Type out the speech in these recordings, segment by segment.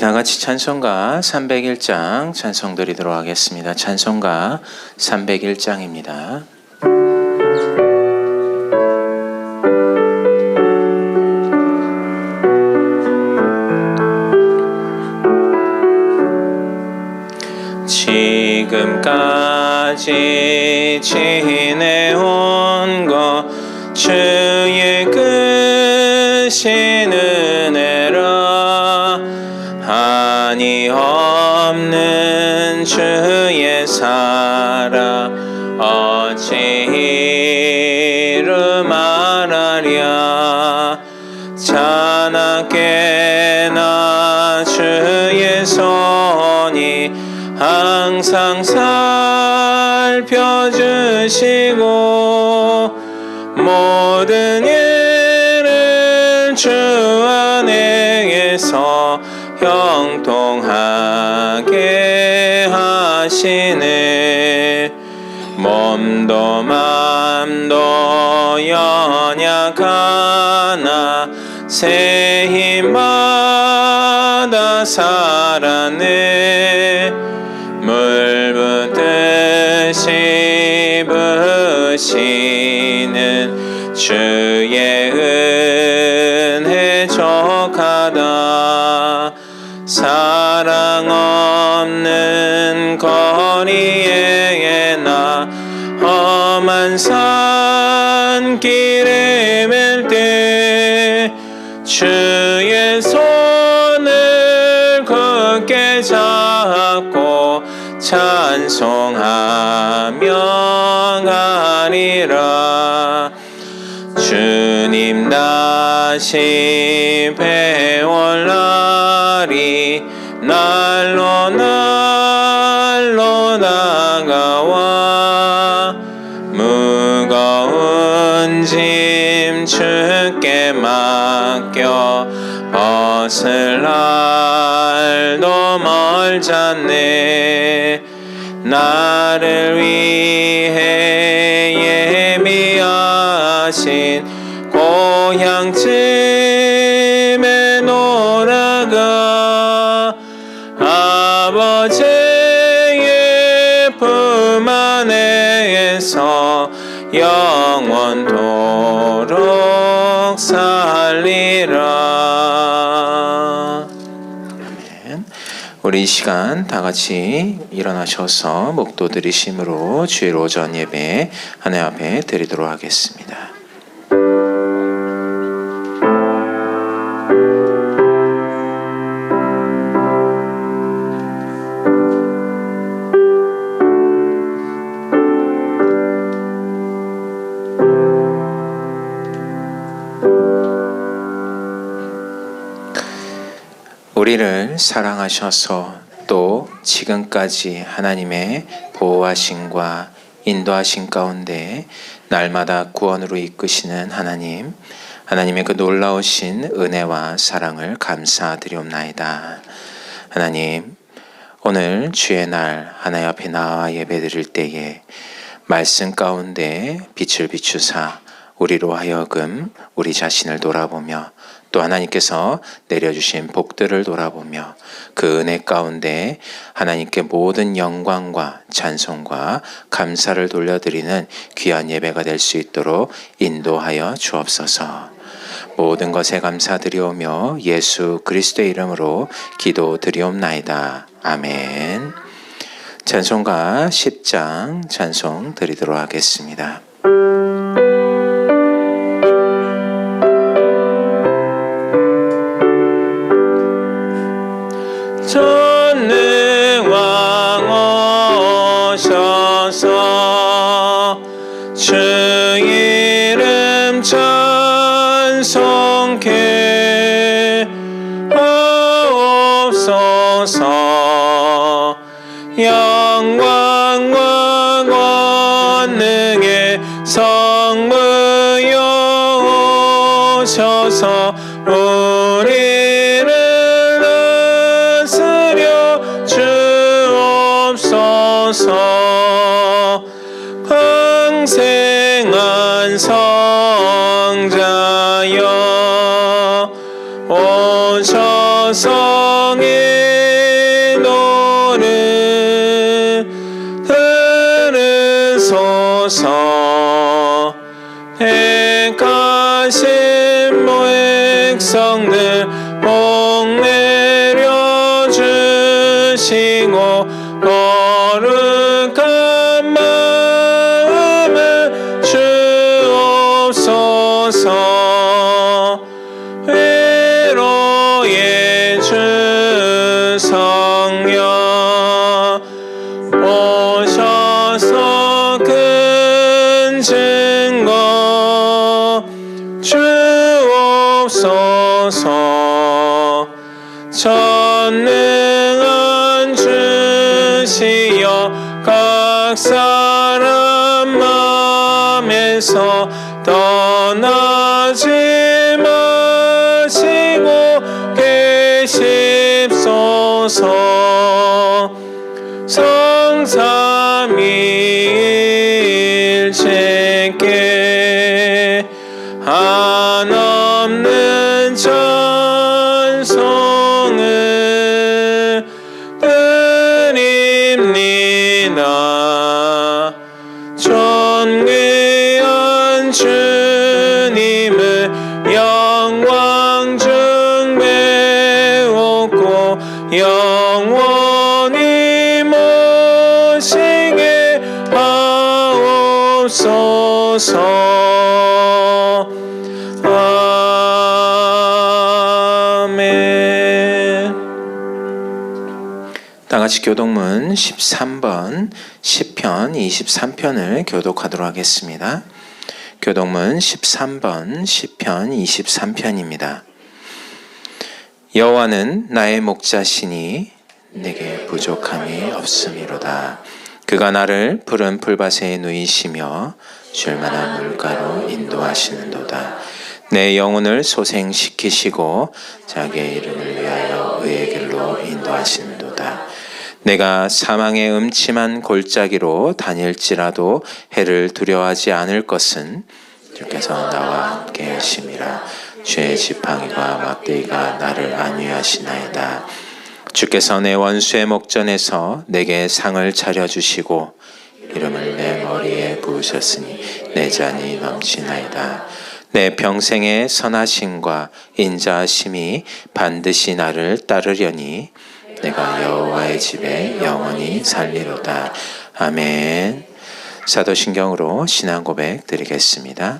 다 같이 찬송가 301장 찬송 드리도록 하겠습니다. 찬송가 301장입니다. 지금까지 지내온 것 주의 크신 은혜라 한이 없는 주의 사랑 어찌 이루 말하랴 자나깨나 주의 손이 항상 살펴주시고 모든 일을 주 안에서 형통하게 하시네. 몸도 맘도 연약하나 새 힘받아 살았네. 물 붓듯이 부으시는 주의 은혜 족하다. 사랑 없는 거리에 나 험한 산길에 맬 때 주의 손을 굳게 잡고 찬송하며 가리라. 주님 다시 배울 날이 날로 다가와 무거운 짐 주께 맡겨 벗을 날도 멀잖네. 나를 위해 예비하신 고향쯤에 놀아가 아버지의 품 안에서 영원토록 살리라. 아멘. 우리 이 시간 다 같이 일어나셔서 목도 들이심으로 주일 오전 예배 하나님 앞에 드리도록 하겠습니다. 우리를 사랑하셔서 또 지금까지 하나님의 보호하심과 인도하심 가운데 날마다 구원으로 이끄시는 하나님의 그 놀라우신 은혜와 사랑을 감사드리옵나이다. 하나님, 오늘 주의 날 하나님 앞에 나와 예배드릴 때에 말씀 가운데 빛을 비추사 우리로 하여금 우리 자신을 돌아보며 또 하나님께서 내려주신 복들을 돌아보며 그 은혜 가운데 하나님께 모든 영광과 찬송과 감사를 돌려드리는 귀한 예배가 될 수 있도록 인도하여 주옵소서. 모든 것에 감사드리오며 예수 그리스도의 이름으로 기도드리옵나이다. 아멘. 찬송가 10장 찬송 드리도록 하겠습니다. 전능왕 오셔서 주 이름 찬송케 하옵소서. 영광과 권능의 성부여 오셔서 우리를 다스려 주옵소서. 평생한 성자여 오셔서 주옵소서. 택하신 백성들 복 내려 주시고 거룩한 마음을 주옵소서. 회로의 주 성령 오셔서 큰 증거 주옵소서. 전능한 주시여 각 사람 마음에서 떠나지 마시고 계십소서. 성삼위일체께 한없는 찬송을 드립니다. 존귀한 주님을 영광 중배웠고 영원히 모시게 하옵소서. 아멘. 다같이 교독문 13번 시편 23편을 교독하도록 하겠습니다. 교독문 13번 시편 23편입니다. 여호와는 나의 목자시니 내게 부족함이 없음이로다. 그가 나를 푸른 풀밭에 누이시며 줄만한 물가로 인도하시는도다. 내 영혼을 소생시키시고 자기의 이름을 위하여 의의 길로 인도하시는도다. 내가 사망의 음침한 골짜기로 다닐지라도 해를 두려워하지 않을 것은 주께서 나와 함께 하심이라. 주의 지팡이와 막대기가 나를 안위하시나이다. 주께서 내 원수의 목전에서 내게 상을 차려주시고 이름을 내 머리에 부으셨으니 내 잔이 넘치나이다. 내 평생의 선하심과 인자하심이 반드시 나를 따르려니 내가 여호와의 집에 영원히 살리로다. 아멘. 사도신경으로 신앙 고백 드리겠습니다.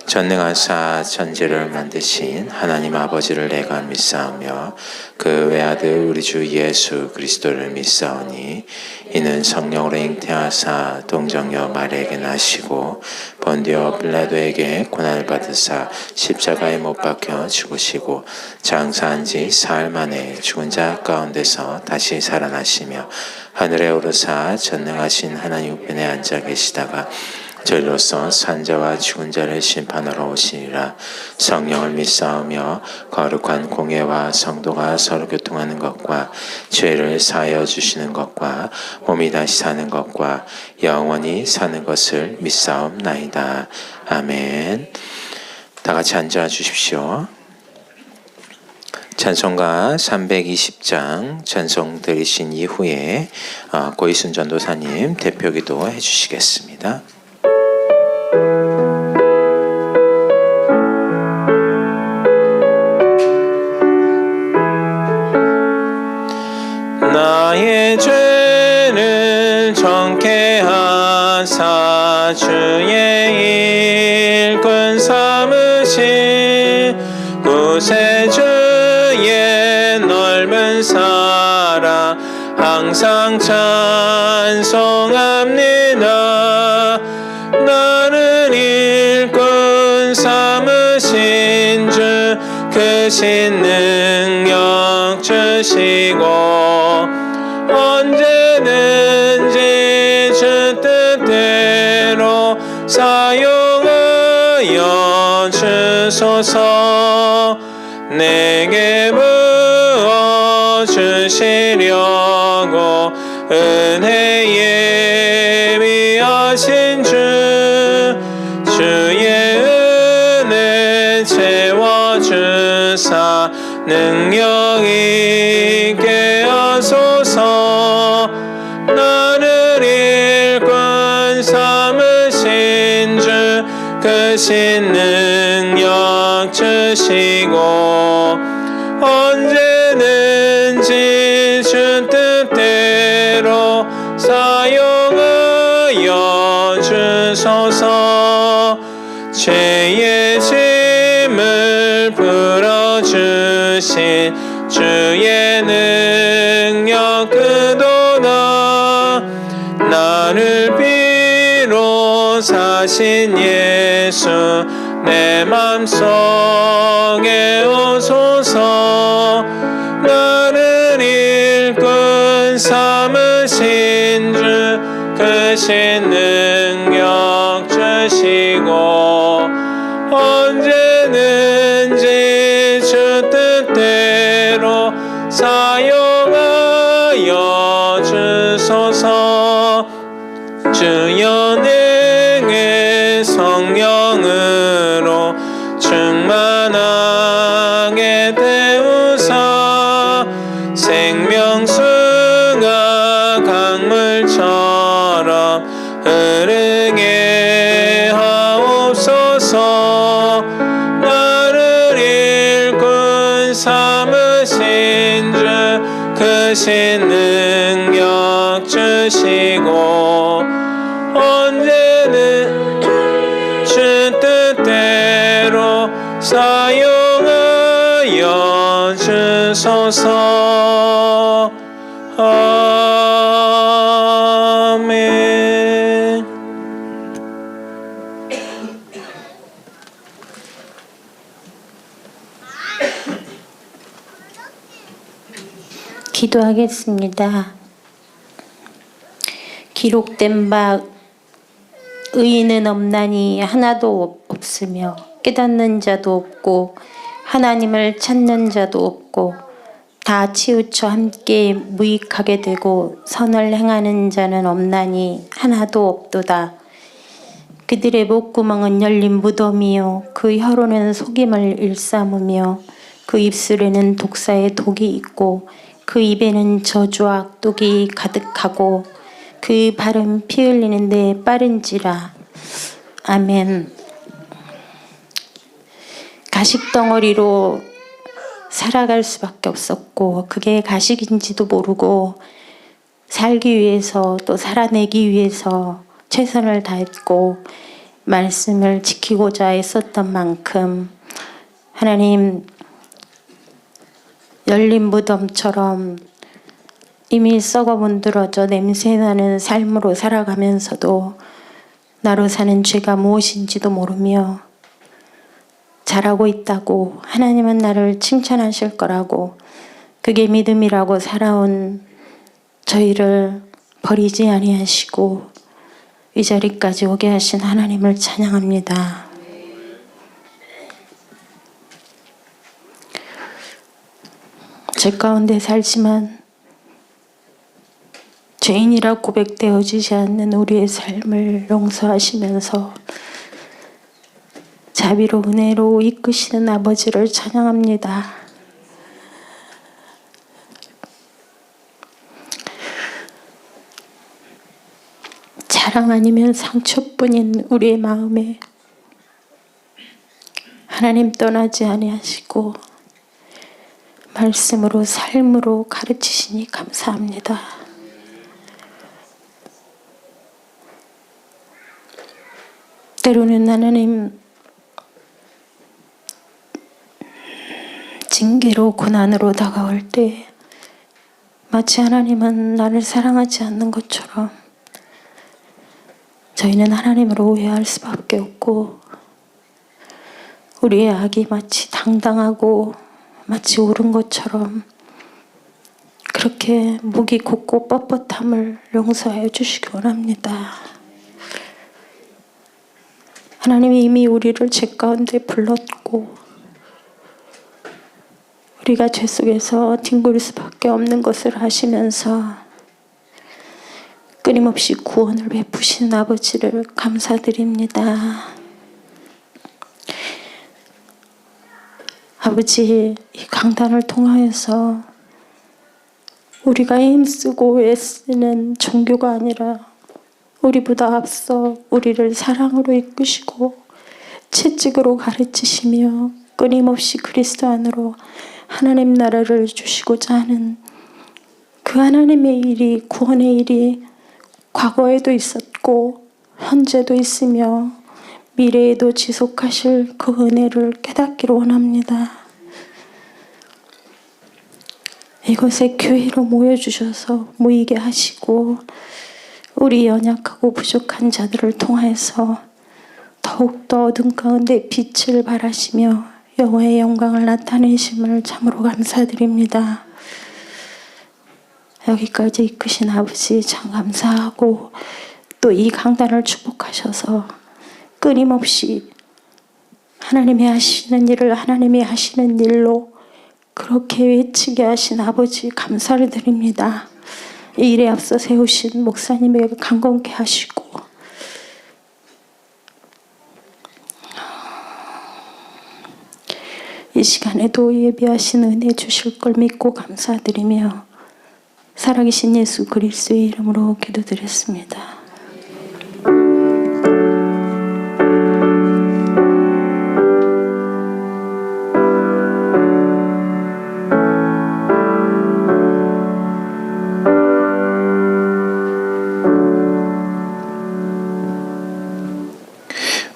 전능하사 천지를 만드신 하나님 아버지를 내가 믿사오며 그 외아들 우리 주 예수 그리스도를 믿사오니 이는 성령으로 잉태하사 동정녀 마리아에게 나시고 본디오 빌라도에게 고난을 받으사 십자가에 못 박혀 죽으시고 장사한 지 사흘 만에 죽은 자 가운데서 다시 살아나시며 하늘에 오르사 전능하신 하나님 우편에 앉아 계시다가 저리로서 산자와 죽은 자를 심판하러 오시리라. 성령을 믿사오며 거룩한 공예와 성도가 서로 교통하는 것과 죄를 사하여 주시는 것과 몸이 다시 사는 것과 영원히 사는 것을 믿사옵나이다. 아멘. 다 같이 앉아 주십시오. 찬송가 320장 찬송 드리신 이후에 고이순 전도사님 대표기도 해주시겠습니다. 나의 죄를 정케 하사 주의 일꾼 삼으신 구세주의 넓은 사랑 항상 찬송합니다. 나를 일꾼 삼으신 주 크신 능력 주시고 언제든지 주 뜻대로 사용하여 주소서. 내게 부어주시려고 은혜에 예비하신 주의 은혜 채워주사 능력 있게 하소서. 나를 일꾼 삼으신 크신 능력 주시고 언제든지 주 뜻대로 사용하여 주소서. 죄의 짐을 풀어주신 주의 능력 그도다. 나를 비로 사신 예수 내 맘속에 오소서. 나를 일꾼 삼으신 주 크신 능력 주시고 언제든지 주 뜻대로 사용하여 주소서. 주여 능의 성령으로 충만하게 태우사 생명수가 강물처럼 흐르게 하옵소서. 나를 일꾼 삼으신 주 크신 능력 주시고 언제는 주 뜻대로 사용하여 주소서. 아멘. 기도하겠습니다. 기록된 바 의인은 없나니 하나도 없으며 깨닫는 자도 없고 하나님을 찾는 자도 없고 다 치우쳐 함께 무익하게 되고 선을 행하는 자는 없나니 하나도 없도다. 그들의 목구멍은 열린 무덤이요 그 혀로는 속임을 일삼으며 그 입술에는 독사의 독이 있고 그 입에는 저주와 악독이 가득하고 그 발은 피 흘리는데 빠른지라. 아멘. 가식덩어리로 살아갈 수밖에 없었고 그게 가식인지도 모르고 살기 위해서 또 살아내기 위해서 최선을 다했고 말씀을 지키고자 애썼던 만큼 하나님 열린 무덤처럼 이미 썩어 문드러져 냄새나는 삶으로 살아가면서도 나로 사는 죄가 무엇인지도 모르며 잘하고 있다고 하나님은 나를 칭찬하실 거라고 그게 믿음이라고 살아온 저희를 버리지 아니하시고 이 자리까지 오게 하신 하나님을 찬양합니다. 죄 가운데 살지만 죄인이라 고백되어지지 않는 우리의 삶을 용서하시면서 자비로 은혜로 이끄시는 아버지를 찬양합니다. 자랑 아니면 상처뿐인 우리의 마음에 하나님 떠나지 아니하시고 말씀으로 삶으로 가르치시니 감사합니다. 때로는 하나님 징계로 고난으로 다가올 때 마치 하나님은 나를 사랑하지 않는 것처럼 저희는 하나님을 오해할 수밖에 없고 우리의 악이 마치 당당하고 마치 옳은 것처럼 그렇게 목이 곧고 뻣뻣함을 용서하여 주시기 원합니다. 하나님이 이미 우리를 죄 가운데 불렀고 우리가 죄 속에서 뒹굴 수밖에 없는 것을 하시면서 끊임없이 구원을 베푸신 아버지를 감사드립니다. 아버지, 이 강단을 통하여서 우리가 힘쓰고 애쓰는 종교가 아니라 우리보다 앞서 우리를 사랑으로 이끄시고 채찍으로 가르치시며 끊임없이 그리스도 안으로 하나님 나라를 주시고자 하는 그 하나님의 일이, 구원의 일이 과거에도 있었고 현재도 있으며 미래에도 지속하실 그 은혜를 깨닫기를 원합니다. 이곳에 교회로 모여주셔서 모이게 하시고 우리 연약하고 부족한 자들을 통하여서 더욱더 어둠 가운데 빛을 발하시며 여호와의 영광을 나타내심을 참으로 감사드립니다. 여기까지 이끄신 아버지 참 감사하고 또 이 강단을 축복하셔서 끊임없이 하나님이 하시는 일을 하나님이 하시는 일로 그렇게 외치게 하신 아버지 감사를 드립니다. 이 일에 앞서 세우신 목사님에게 강건케 하시고 이 시간에도 예비하신 은혜 주실 걸 믿고 감사드리며 살아계신 예수 그리스도의 이름으로 기도드렸습니다.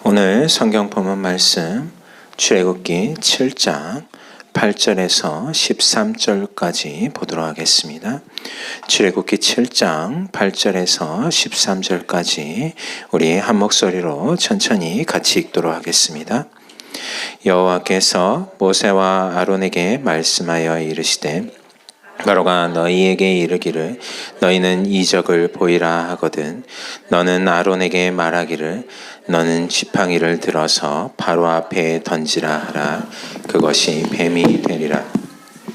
오늘 성경 본문 말씀 출애굽기 7장 8절에서 13절까지 보도록 하겠습니다. 출애굽기 7장 8절에서 13절까지 우리 한 목소리로 천천히 같이 읽도록 하겠습니다. 여호와께서 모세와 아론에게 말씀하여 이르시되 바로가 너희에게 이르기를 너희는 이적을 보이라 하거든 너는 아론에게 말하기를 너는 지팡이를 들어서 바로 앞에 던지라 하라. 그것이 뱀이 되리라.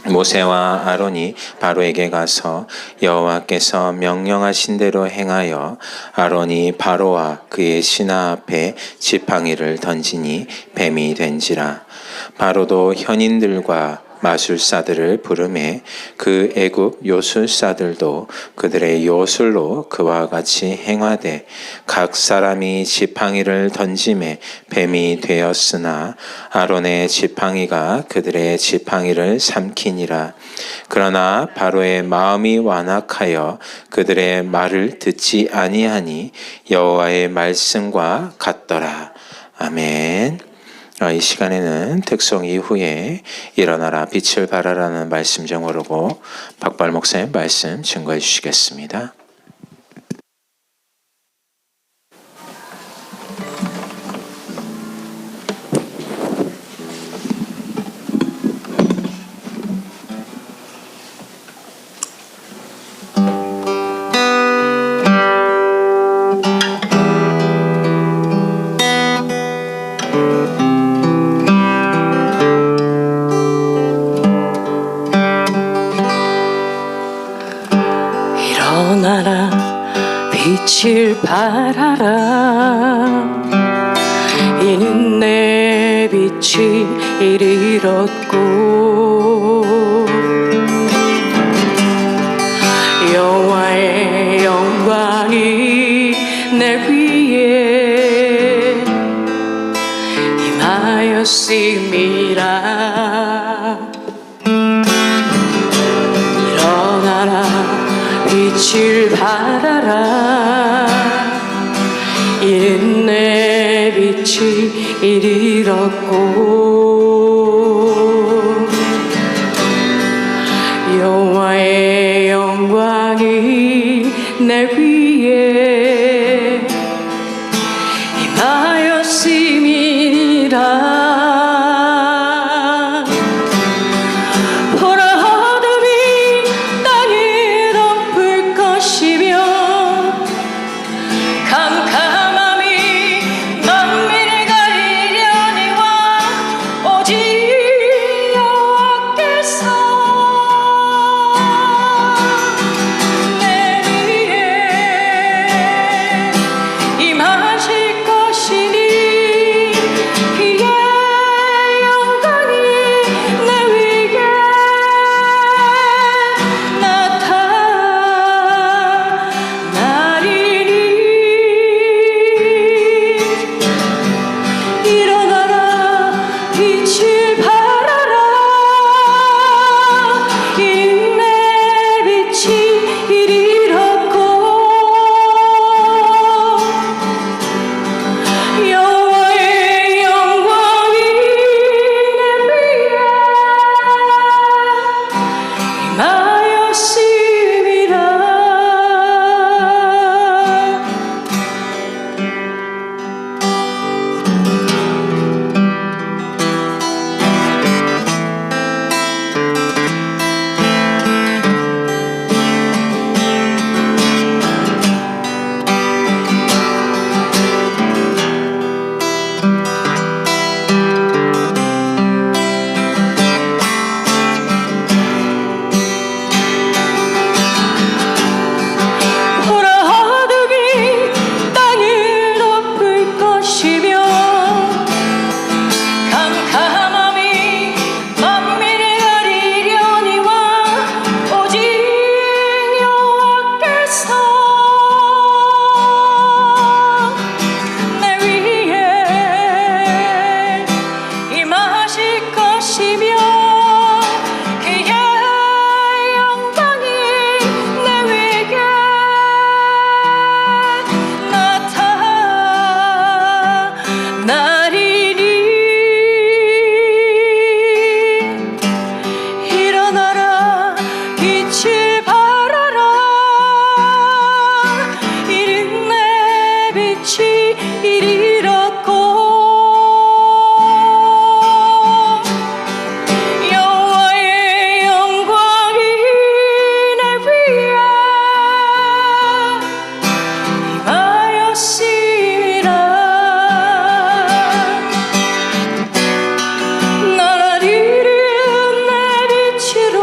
모세와 아론이 바로에게 가서 여호와께서 명령하신 대로 행하여 아론이 바로와 그의 신하 앞에 지팡이를 던지니 뱀이 된지라. 바로도 현인들과 마술사들을 부르매 그 애굽 요술사들도 그들의 요술로 그와 같이 행하되 각 사람이 지팡이를 던짐에 뱀이 되었으나 아론의 지팡이가 그들의 지팡이를 삼키니라. 그러나 바로의 마음이 완악하여 그들의 말을 듣지 아니하니 여호와의 말씀과 같더라. 아멘. 이 시간에는 특송 이후에 일어나라 빛을 발하라는 말씀 제목으로 박발 목사님 말씀 증거해 주시겠습니다. 빛을 발하라. 이는 내 빛이 이르렀고 여호와의 영광이 내 위에 임하였음이라. 일어나라 빛을 발하라. 이는 내 빛이 이르렀고 여호와의 영광이 내 위에 임하였음이니라. 캄캄함이 만민을 가리려니와 빛이 이리렀고 여호와의 영광이 내 위에 임하였음이라 나라리는 내 빛으로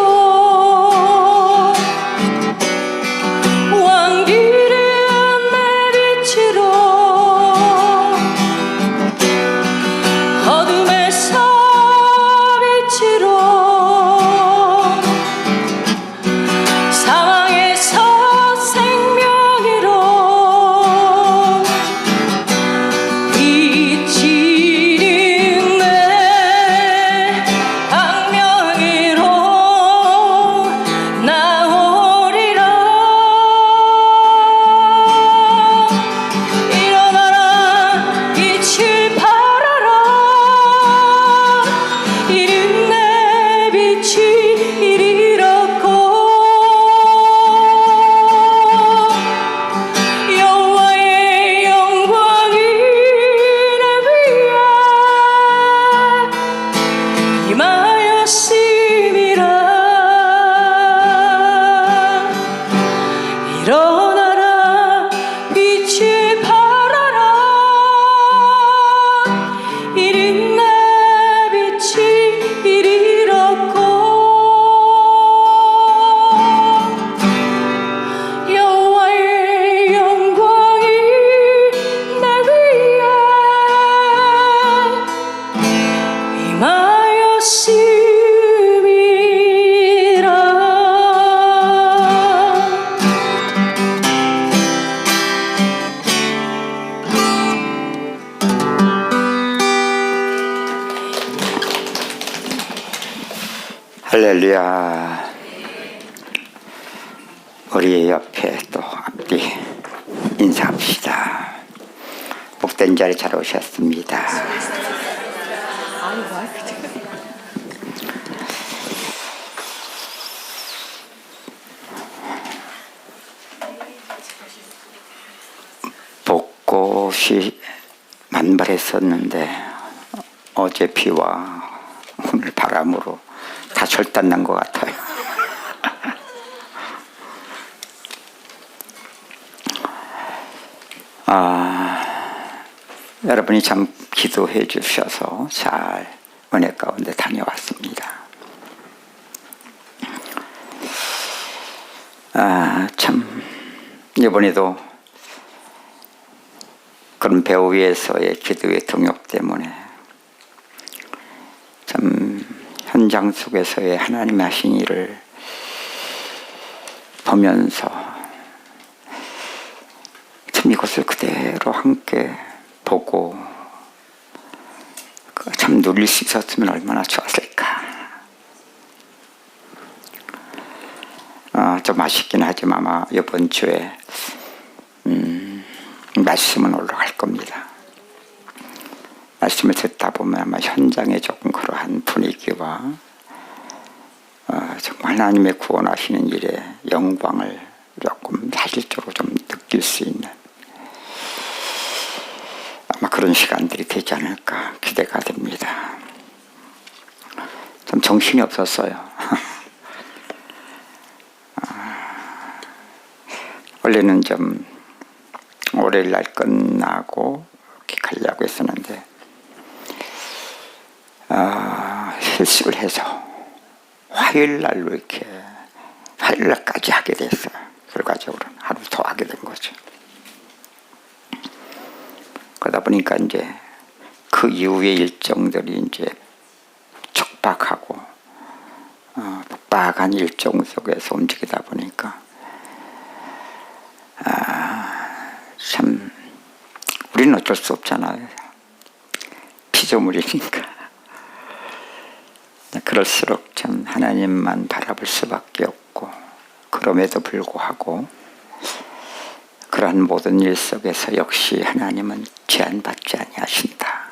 왕길은 내 빛으로 어둠에서 빛으로 사망에서 생명으로 비치는 내 방명으로 나오리라 일어나라 빛을 발하라 이른 내 빛이 이리렀고 여호와의 영광이 내 위에 임하였음이라 일어나라 빛을 발하라 이른 내 빛이 이리렀고 여호와의 영광이 내 위에 임하였음이라 할렐루야. 우리 옆에 또 앞뒤 인사합시다. 복된 자리 잘 오셨습니다. 벚꽃이 만발했었는데 어제 비와 오늘 바람으로 다 절단난 것 같아요. 여러분이 참 기도해 주셔서 잘 은혜 가운데 다녀왔습니다. 참 이번에도 그런 배우 위에서의 기도의 동역 때문에 참 현장 속에서의 하나님의 하신 일을 보면서 참 이것을 그대로 함께 보고 참 누릴 수 있었으면 얼마나 좋았을까. 좀 아쉽긴 하지만 아마 이번 주에 말씀은 올라갈 겁니다. 말씀을 듣다 보면 아마 현장에 조금 그러한 분위기와 정말 하나님의 구원하시는 일에 영광을 조금 사실적으로 좀 느낄 수 있는 아마 그런 시간들이 되지 않을까 기대가 됩니다. 좀 정신이 없었어요. 원래는 좀 월요일 날 끝나고 이렇게 가려고 했었는데 실수를 해서 화요일 날로 이렇게 화요일 날까지 하게 됐어요. 결과적으로 하루 더 하게 된 거죠. 그러다 보니까 이제 그 이후의 일정들이 이제 촉박하고 빡빡한 일정 속에서 움직이다 보니까 참 우리는 어쩔 수 없잖아요. 피조물이니까. 그럴수록 참 하나님만 바라볼 수밖에 없고 그럼에도 불구하고 그러한 모든 일 속에서 역시 하나님은 제한받지 아니하신다.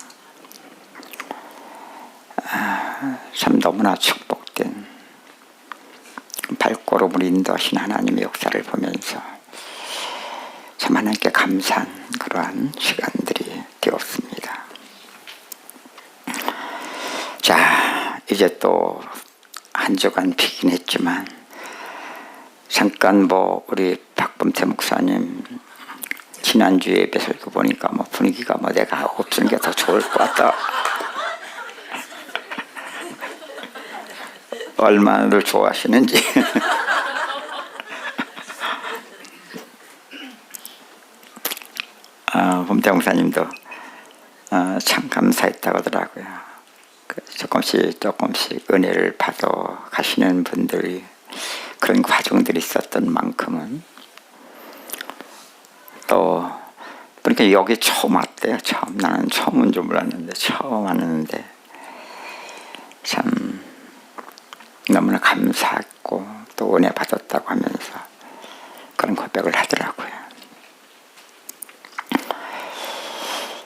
참 너무나 축복된 발걸음을 인도하신 하나님의 역사를 보면서 참 하나님께 감사한 그러한 시간들이 되었습니다. 자, 이제 또 한 주간 비긴 했지만 잠깐 우리 박범태 목사님 지난주에 예배 설교 보니까 분위기가 내가 없는 게 더 좋을 것 같다. 얼마나 좋아하시는지. 범태 목사님도 참 감사했다고 하더라고요. 조금씩 은혜를 받아 가시는 분들이 그런 과정들이 있었던 만큼은 또 그러니까 여기 처음 왔대요. 나는 처음인 줄 몰랐는데 처음 왔는데 참 너무나 감사했고 또 은혜 받았다고 하면서 그런 고백을 하더라고요.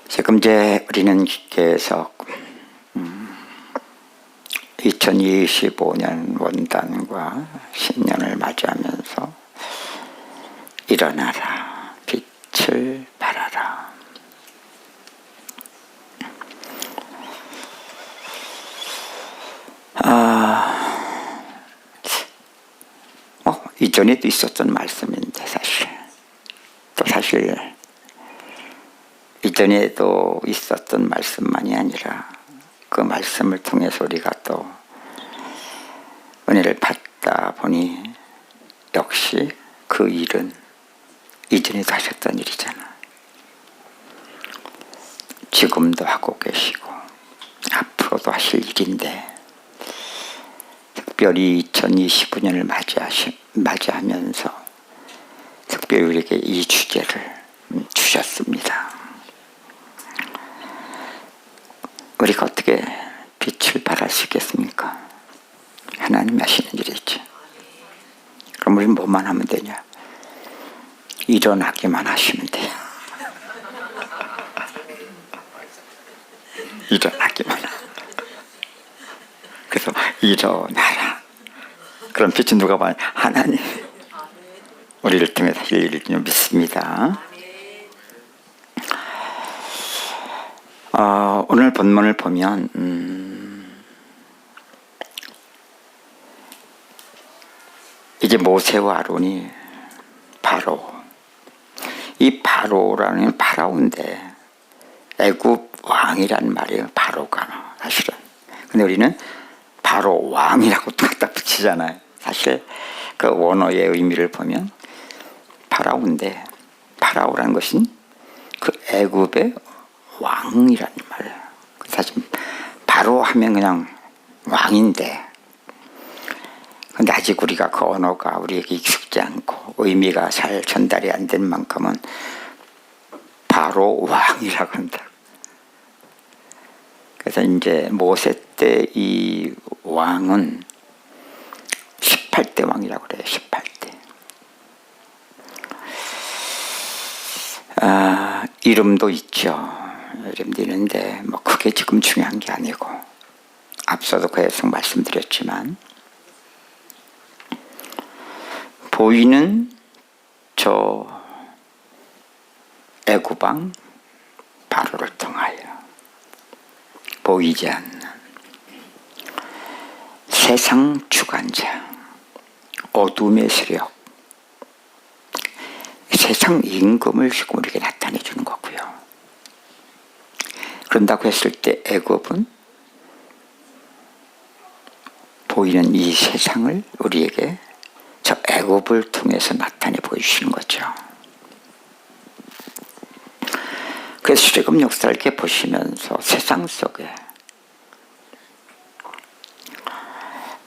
지금 이제 우리는 계속 2025년 원단과 신년을 맞이하면서 일어나라, 빛을 발하라. 이전에도 있었던 말씀인데 사실 이전에도 있었던 말씀만이 아니라 그 말씀을 통해서 우리가 또 은혜를 받다 보니 역시 그 일은 이전에도 하셨던 일이잖아. 지금도 하고 계시고 앞으로도 하실 일인데 특별히 2025년을 맞이하면서 특별히 우리에게 이 주제를 주셨습니다. 우리가 어떻게 빛을 발할 수 있겠습니까? 하나님이 하시는 일이지. 그럼 우리는 뭐만 하면 되냐? 일어나기만 하시면 돼요. 일어나기만. 그래서 일어나라. 그럼 빛은 누가 봐요? 하나님. 우리를 통해서 하실 일을 믿습니다. 오늘 본문을 보면 이제 모세와 아론이 이 바로라는 파라오인데 애굽 왕이란 말이에요. 바로가 사실은. 근데 우리는 바로 왕이라고 갖다 붙이잖아요. 사실 그 원어의 의미를 보면 파라오인데 파라오라는 것은 그 애굽의 왕이란 말이에요. 사실 바로 하면 그냥 왕인데 근데 아직 우리가 그 언어가 우리에게 익숙지 않고 의미가 잘 전달이 안 된 만큼은 바로 왕이라고 한다. 그래서 이제 모세 때 이 왕은 18대 왕이라고 그래요. 18대. 이름도 있죠. 이름도 있는데 크게 지금 중요한 게 아니고 앞서도 계속 말씀드렸지만 보이는 저 애굽왕 바로를 통하여 보이지 않는 세상 주관자 어둠의 세력 세상 임금을 지금 우리에게 나타내 주는 거고요. 그런다고 했을 때 애굽은 보이는 이 세상을 우리에게 저 애굽을 통해서 나타내 보여주시는 거죠. 그래서 출애굽 역사를 이렇게 보시면서 세상 속에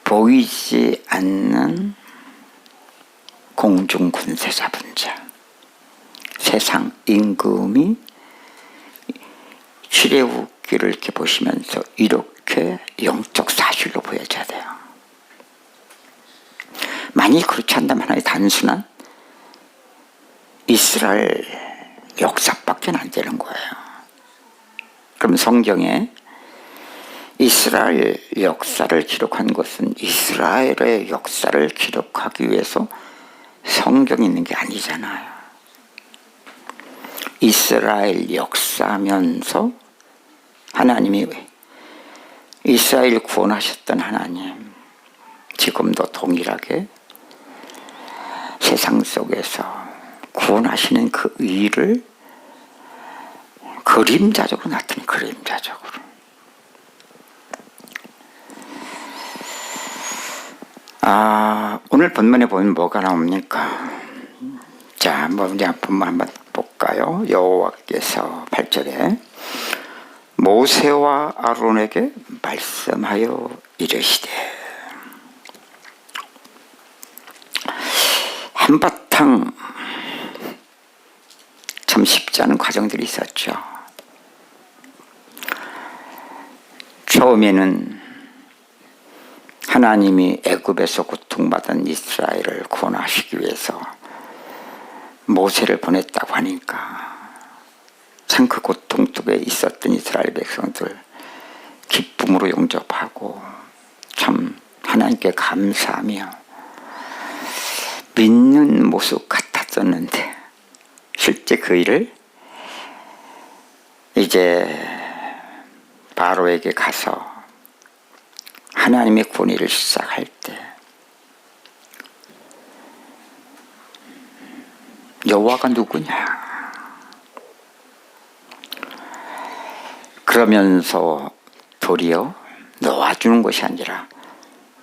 보이지 않는 공중 군세 잡은 자, 세상 임금이 출애굽기를 이렇게 보시면서 이렇게 영적 사실로 보여져야 돼요. 만일 그렇지 않다면 하나의 단순한 이스라엘 역사밖에 안 되는 거예요. 그럼 성경에 이스라엘 역사를 기록한 것은 이스라엘의 역사를 기록하기 위해서 성경이 있는 게 아니잖아요. 이스라엘 역사하면서 하나님이 이스라엘 구원하셨던 하나님, 지금도 동일하게 세상 속에서 구원하시는 그 의를 그림자적으로 나타낸, 그림자적으로. 오늘 본문에 보면 뭐가 나옵니까? 자, 우리 본문 한번 볼까요? 여호와께서 8절에 모세와 아론에게 말씀하여 이르시되, 한바탕 참 쉽지 않은 과정들이 있었죠. 처음에는 하나님이 애굽에서 고통받은 이스라엘을 구원하시기 위해서 모세를 보냈다고 하니까 참 그 고통 속에 있었던 이스라엘 백성들 기쁨으로 용접하고 참 하나님께 감사하며 믿는 모습 같았었는데, 실제 그 일을 이제 바로에게 가서 하나님의 구원을 시작할 때 여호와가 누구냐? 그러면서 도리어 놓아주는 것이 아니라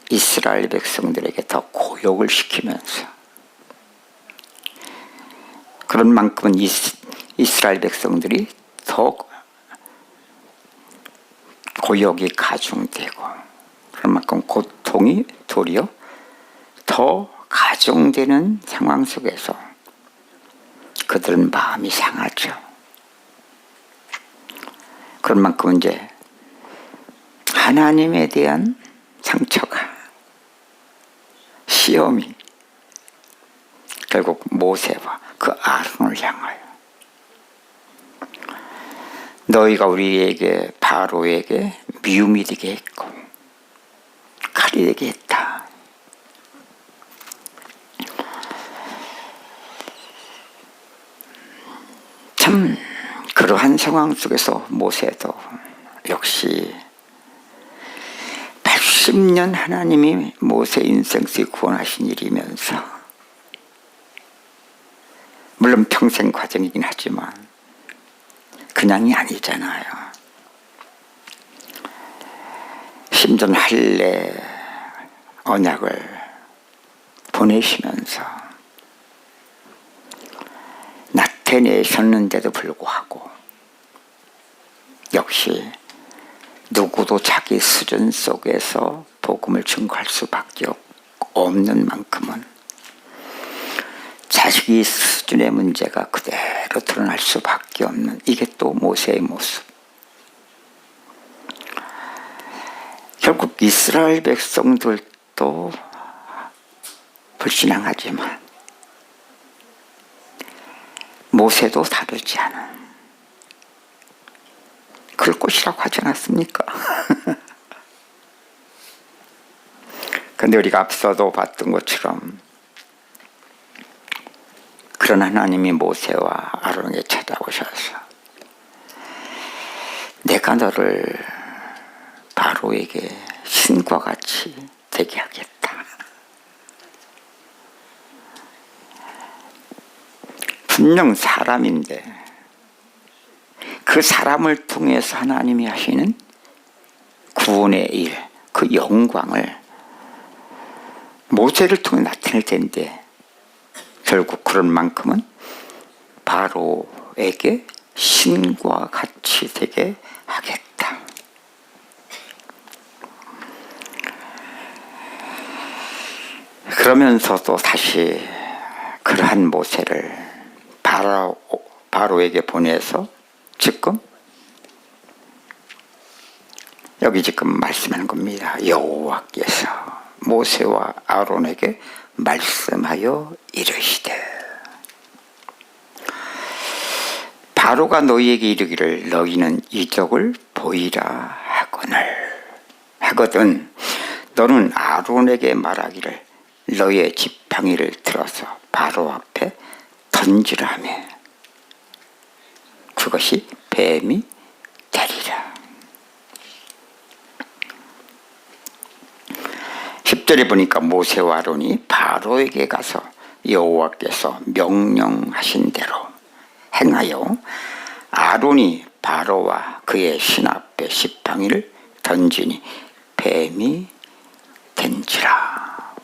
이스라엘 백성들에게 더 고욕을 시키면서, 그런 만큼은 이스라엘 백성들이 더 고욕이 가중되고, 그런 만큼 고통이 도리어 더 가중되는 상황 속에서 그들은 마음이 상하죠. 그런 만큼 이제 하나님에 대한 상처가, 시험이 결국 모세와 그 아론을 향하여, 너희가 우리에게 바로에게 미움이 되게 했고 칼이 되게 했다. 참 그러한 상황 속에서 모세도 역시 80년 하나님이 모세 인생 속에 구원하신 일이면서, 물론 평생 과정이긴 하지만 그냥이 아니잖아요. 심지어 할례 언약을 보내시면서 나태내에 섰는데도 불구하고 역시 누구도 자기 수준 속에서 복음을 증거할 수밖에 없는 만큼은 자기 수준의 문제가 그대로 드러날 수밖에 없는, 이게 또 모세의 모습. 결국 이스라엘 백성들도 불신앙하지만 모세도 다르지 않은 그럴 것이라고 하지 않았습니까? 근데 우리가 앞서도 봤던 것처럼 그런 하나님이 모세와 아론에게 찾아오셔서 내가 너를 바로에게 신과 같이 되게 하겠다. 분명 사람인데 그 사람을 통해서 하나님이 하시는 구원의 일, 그 영광을 모세를 통해 나타낼 텐데 결국 그런 만큼은 바로에게 신과 같이 되게 하겠다. 그러면서도 다시 그러한 모세를 바로에게 보내서 지금 여기 지금 말씀하는 겁니다. 여호와께서 모세와 아론에게 말씀하여 이르시되, 바로가 너희에게 이르기를 너희는 이적을 보이라 하거든 너는 아론에게 말하기를 너의 지팡이를 들어서 바로 앞에 던지라 하며, 그것이 뱀이 되리라. 10절에 보니까 모세와 아론이 바로에게 가서 여호와께서 명령하신 대로 행하여 아론이 바로와 그의 신 앞에 지팡이를 던지니 뱀이 된지라.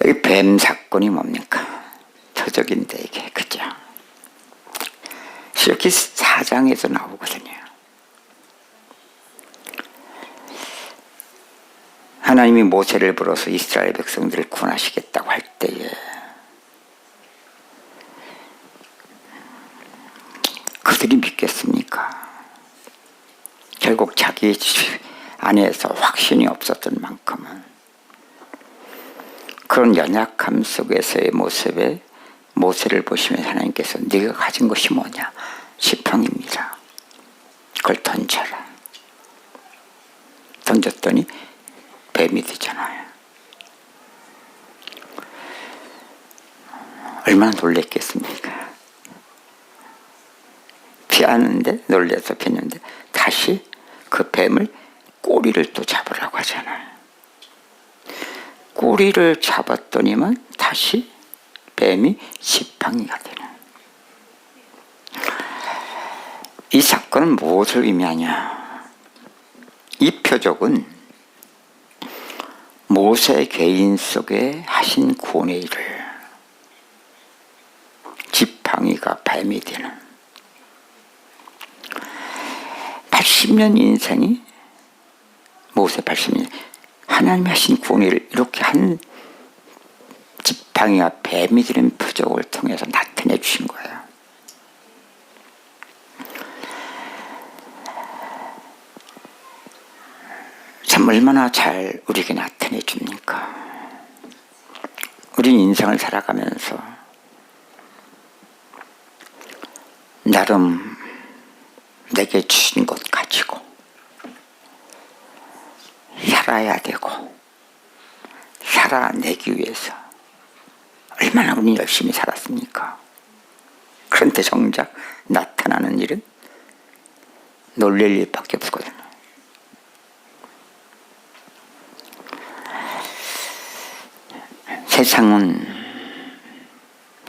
여기 뱀 사건이 뭡니까? 터적인데 이게 그죠? 이렇게 4장에서 나오거든요. 하나님이 모세를 불러서 이스라엘 백성들을 구원하시겠다고 할 때에 그들이 믿겠습니까? 결국 자기 안에서 확신이 없었던 만큼은 그런 연약함 속에서의 모습에 모세를 보시면 하나님께서 네가 가진 것이 뭐냐? 지팡이입니다. 그걸 던져라. 던졌더니 뱀이 되잖아요. 얼마나 놀랬겠습니까? 피하는데 놀래서 피했는데 다시 그 뱀을 꼬리를 또 잡으라고 하잖아요. 꼬리를 잡았더니만 다시 뱀이 지팡이가 되는. 이 사건은 무엇을 의미하냐? 이 표적은 모세 개인 속에 하신 구원의 일을 지팡이가 뱀이 되는 80년 인생이 모세 80년 하나님이 하신 구원의 일을 이렇게 한 지팡이가 뱀이 되는 표적을 통해서 나타내 주신 거예요. 참 얼마나 잘 우리에게 나타내 줍니까? 우린 인생을 살아가면서 나름 내게 주신 것 가지고 살아야 되고 살아내기 위해서 얼마나 우리 열심히 살았습니까? 그런데 정작 나타나는 일은 놀랄 일밖에 없거든요. 세상은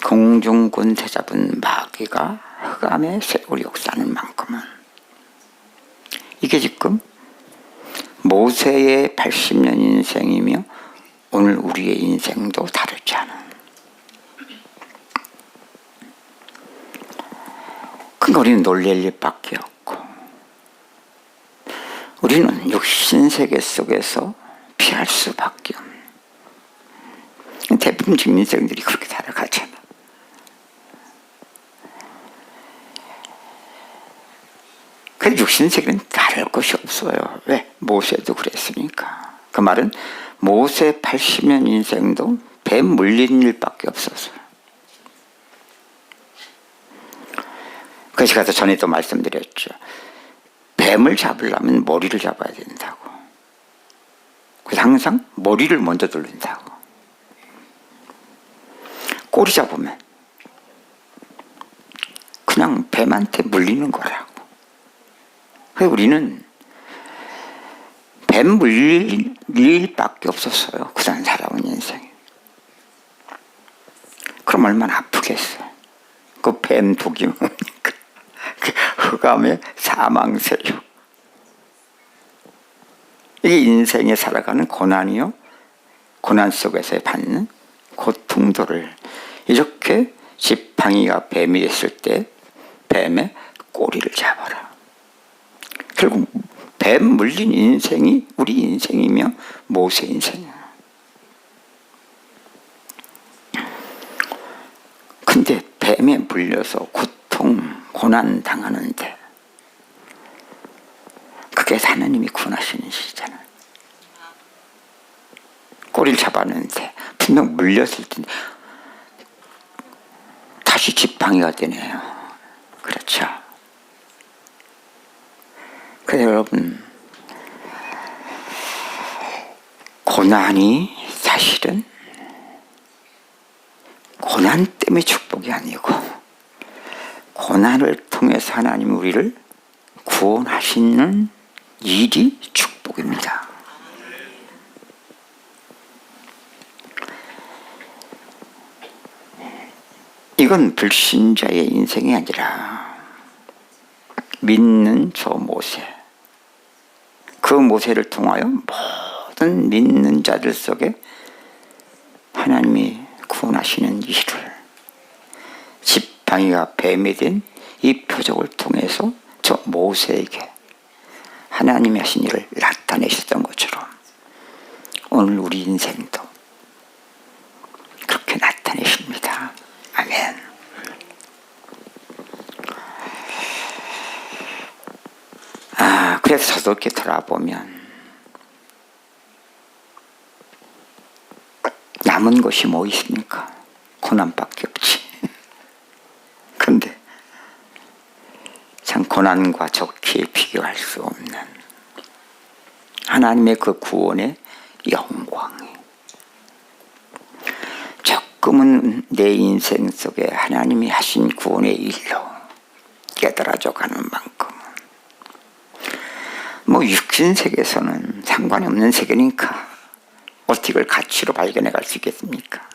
공중군세 잡은 마귀가 흑암의 세월이 역사하는 만큼은 이게 지금 모세의 80년 인생이며 오늘 우리의 인생도 다르지 않은, 그러니까 우리는 놀랄 일밖에 없고 우리는 육신세계 속에서 피할 수밖에 없는, 대부분 지금 인생들이 그렇게 살아가잖아. 그 육신세계는 다를 것이 없어요. 왜? 모세도 그랬으니까. 그 말은 모세 80년 인생도 뱀 물린 일밖에 없었어요. 그래서 제가 전에도 말씀드렸죠. 뱀을 잡으려면 머리를 잡아야 된다고. 그래서 항상 머리를 먼저 돌린다고. 꼬리 잡으면 그냥 뱀한테 물리는 거라고. 그래서 우리는 뱀 물릴 일밖에 없었어요. 그간 살아온 인생에. 그럼 얼마나 아프겠어요. 그 뱀 독이 뭡니까? 그 흑암의 사망세요. 이게 인생에 살아가는 고난이요. 고난 속에서 받는 고통들을 이렇게 지팡이가 뱀이 됐을 때 뱀의 꼬리를 잡아라. 결국 뱀 물린 인생이 우리 인생이며 모세 인생이야. 근데 뱀에 물려서 고통, 고난 당하는데 그게 하나님이 구원하시는 시잖아. 꼬리를 잡았는데 분명 물렸을 텐데 다시 지팡이가 되네요. 그렇죠. 그래서 여러분, 고난이 사실은 고난 때문에 축복이 아니고 고난을 통해서 하나님 우리를 구원하시는 일이 축복입니다. 이건 불신자의 인생이 아니라 믿는 저 모세, 그 모세를 통하여 모든 믿는 자들 속에 하나님이 구원하시는 일을, 지팡이가 뱀이 된 이 표적을 통해서 저 모세에게 하나님이 하신 일을 나타내셨던 것처럼 오늘 우리 인생도 그렇게 나타내십니다. 아멘. 그래서 저도 이렇게 돌아보면 남은 것이 뭐 있습니까? 고난밖에 없지. 근데 참 고난과 좋게 비교할 수 없는 하나님의 그 구원의 영광이 조금은 내 인생 속에 하나님이 하신 구원의 일로 깨달아져 가는 만큼 뭐 육신 세계에서는 상관이 없는 세계니까 어떻게 그걸 가치로 발견해 갈 수 있겠습니까?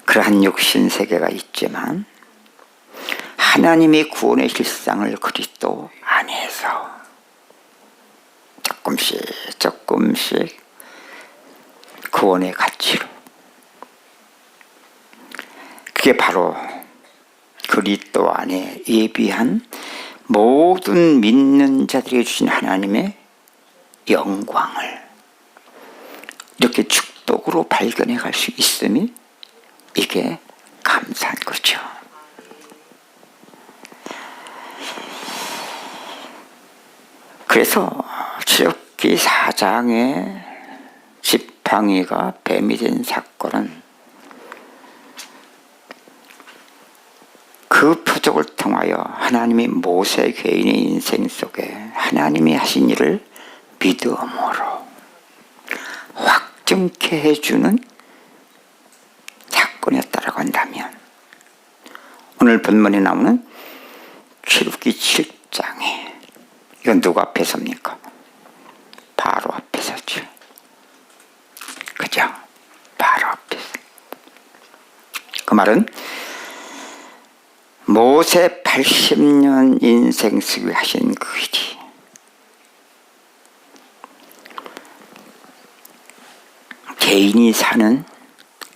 그러한 육신 세계가 있지만 하나님의 구원의 실상을 그리스도 안에서 조금씩 구원의 가치로, 그게 바로 그리스도 안에 예비한 모든 믿는 자들에게 주신 하나님의 영광을 이렇게 축복으로 발견해 갈 수 있음이 이게 감사한 거죠. 그래서 출애굽기 4장의 지팡이가 뱀이 된 사건은 그 표적을 통하여 하나님이 모세 개인의 인생 속에 하나님이 하신 일을 믿음으로 확증케 해주는 사건이었다라고 한다면 오늘 본문에 나오는 출애굽기 7장에 이건 누구 앞에 섭니까? 바로 앞에 서죠. 그죠? 바로 앞에. 그 말은 모세 80년 인생 속에 하신 그 일이 개인이 사는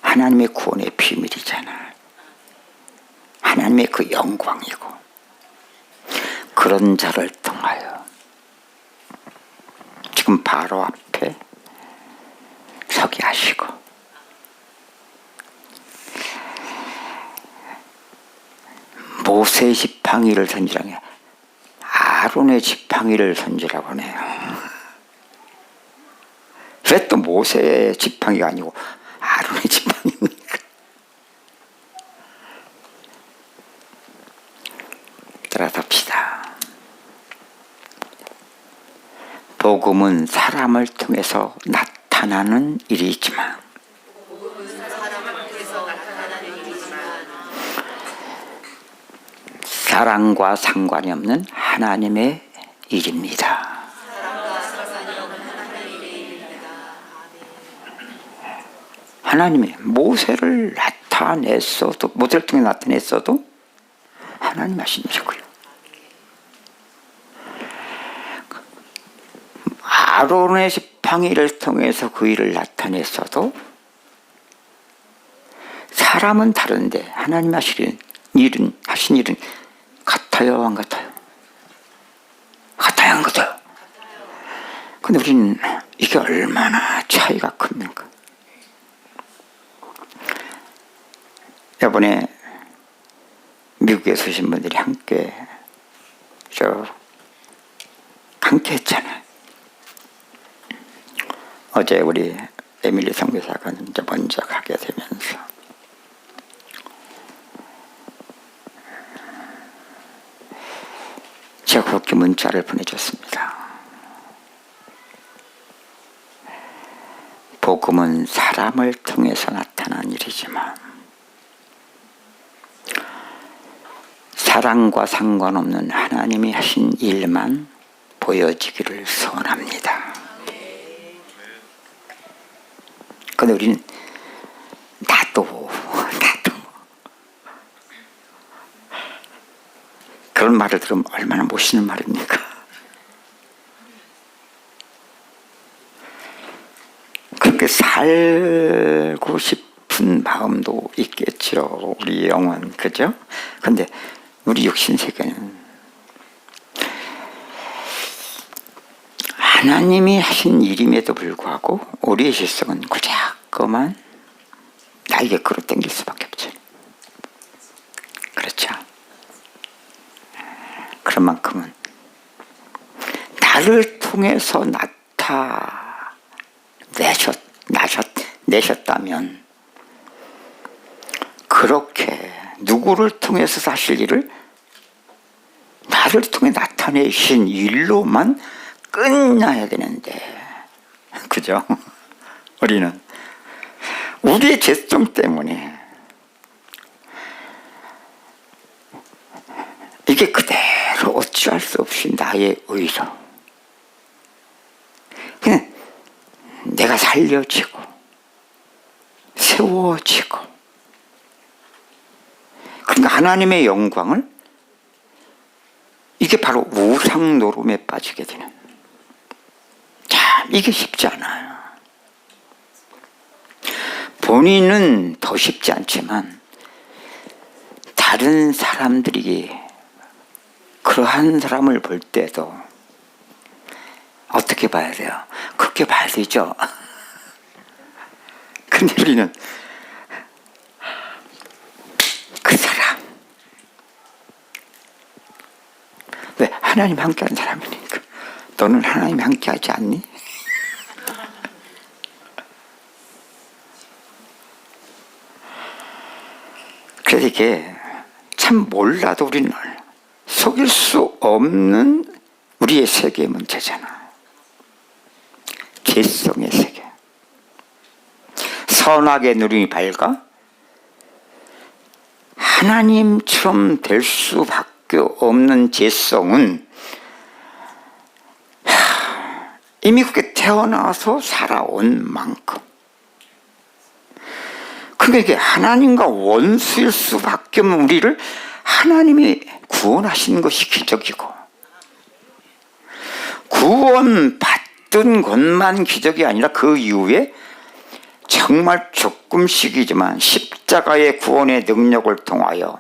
하나님의 구원의 비밀이잖아. 하나님의 그 영광이고 그런 자를 통하여 지금 바로 앞에 서게 하시고 모세의 지팡이를 던지라고 해요. 아론의 지팡이를 던지라고 하네요. 왜 또 모세의 지팡이가 아니고 아론의 지팡이입니까? 따라갑시다. 복음은 사람을 통해서 나타나는 일이지만 사랑과 상관이 없는 하나님의 일입니다. 하나님이 모세를 나타냈어도, 모세를 통해 나타냈어도 하나님 하신 일이고요. 아론의 지팡이를 통해서 그 일을 나타냈어도 사람은 다른데 하나님 하신 일은 같아요, 안 같아요? 같아요, 안 같아요? 근데 우리는 이게 얼마나 차이가 큽니까? 이번에 미국에서 오신 분들이 함께 했잖아요. 어제 우리 에밀리 선교사가 이제 먼저 가게 되면서 제가 그렇게 문자를 보내줬습니다. 복음은 사람을 통해서 나타난 일이지만 사랑과 상관없는 하나님이 하신 일만 보여지기를 소원합니다. 근데 우리는 나도 그런 말을 들으면 얼마나 멋있는 말입니까? 그렇게 살고 싶은 마음도 있겠죠. 우리 영혼, 그죠? 근데 우리 육신 세계는 하나님이 하신 일임에도 불구하고 우리의 실성은 그자꾸만 나에게 끌어당길 수밖에 없죠. 그렇죠? 그런 만큼은 나를 통해서 나타내셨다면 그렇게 누구를 통해서 사실 일을 나를 통해 나타내신 일로만 끝나야 되는데, 그죠? 우리는 우리의 죄성 때문에 이게 그대로 어찌할 수 없이 나의 의로 그냥 내가 살려지고 세워지고, 그러니까 하나님의 영광을, 이게 바로 우상 노름에 빠지게 되는, 참 이게 쉽지 않아요. 본인은 더 쉽지 않지만 다른 사람들이 그러한 사람을 볼 때도 어떻게 봐야 돼요? 그렇게 봐야 되죠. 근데 우리는 그 사람, 왜? 하나님 함께하는 사람이니까. 너는 하나님 함께하지 않니? 그래서 이게 참 몰라도 우리는 속일 수 없는 우리의 세계의 문제잖아. 죄성의 세계. 선악의 누림이 밝아 하나님처럼 될 수밖에 없는 죄성은 이미 그렇게 태어나서 살아온 만큼, 그러니까 이게 하나님과 원수일 수밖에 없는 우리를 하나님이 구원하신 것이 기적이고, 구원받던 것만 기적이 아니라 그 이후에 정말 조금씩이지만 십자가의 구원의 능력을 통하여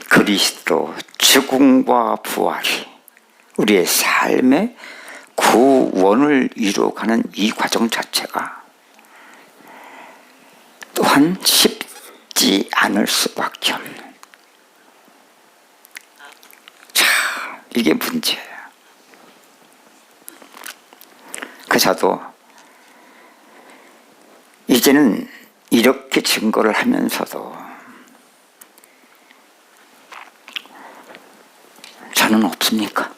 그리스도 죽음과 부활이 우리의 삶의 구원을 이루어가는 이 과정 자체가 또한 쉽지 않을 수밖에 없는, 자, 이게 문제예요. 그래서 저도 이제는 이렇게 증거를 하면서도 저는 없습니까?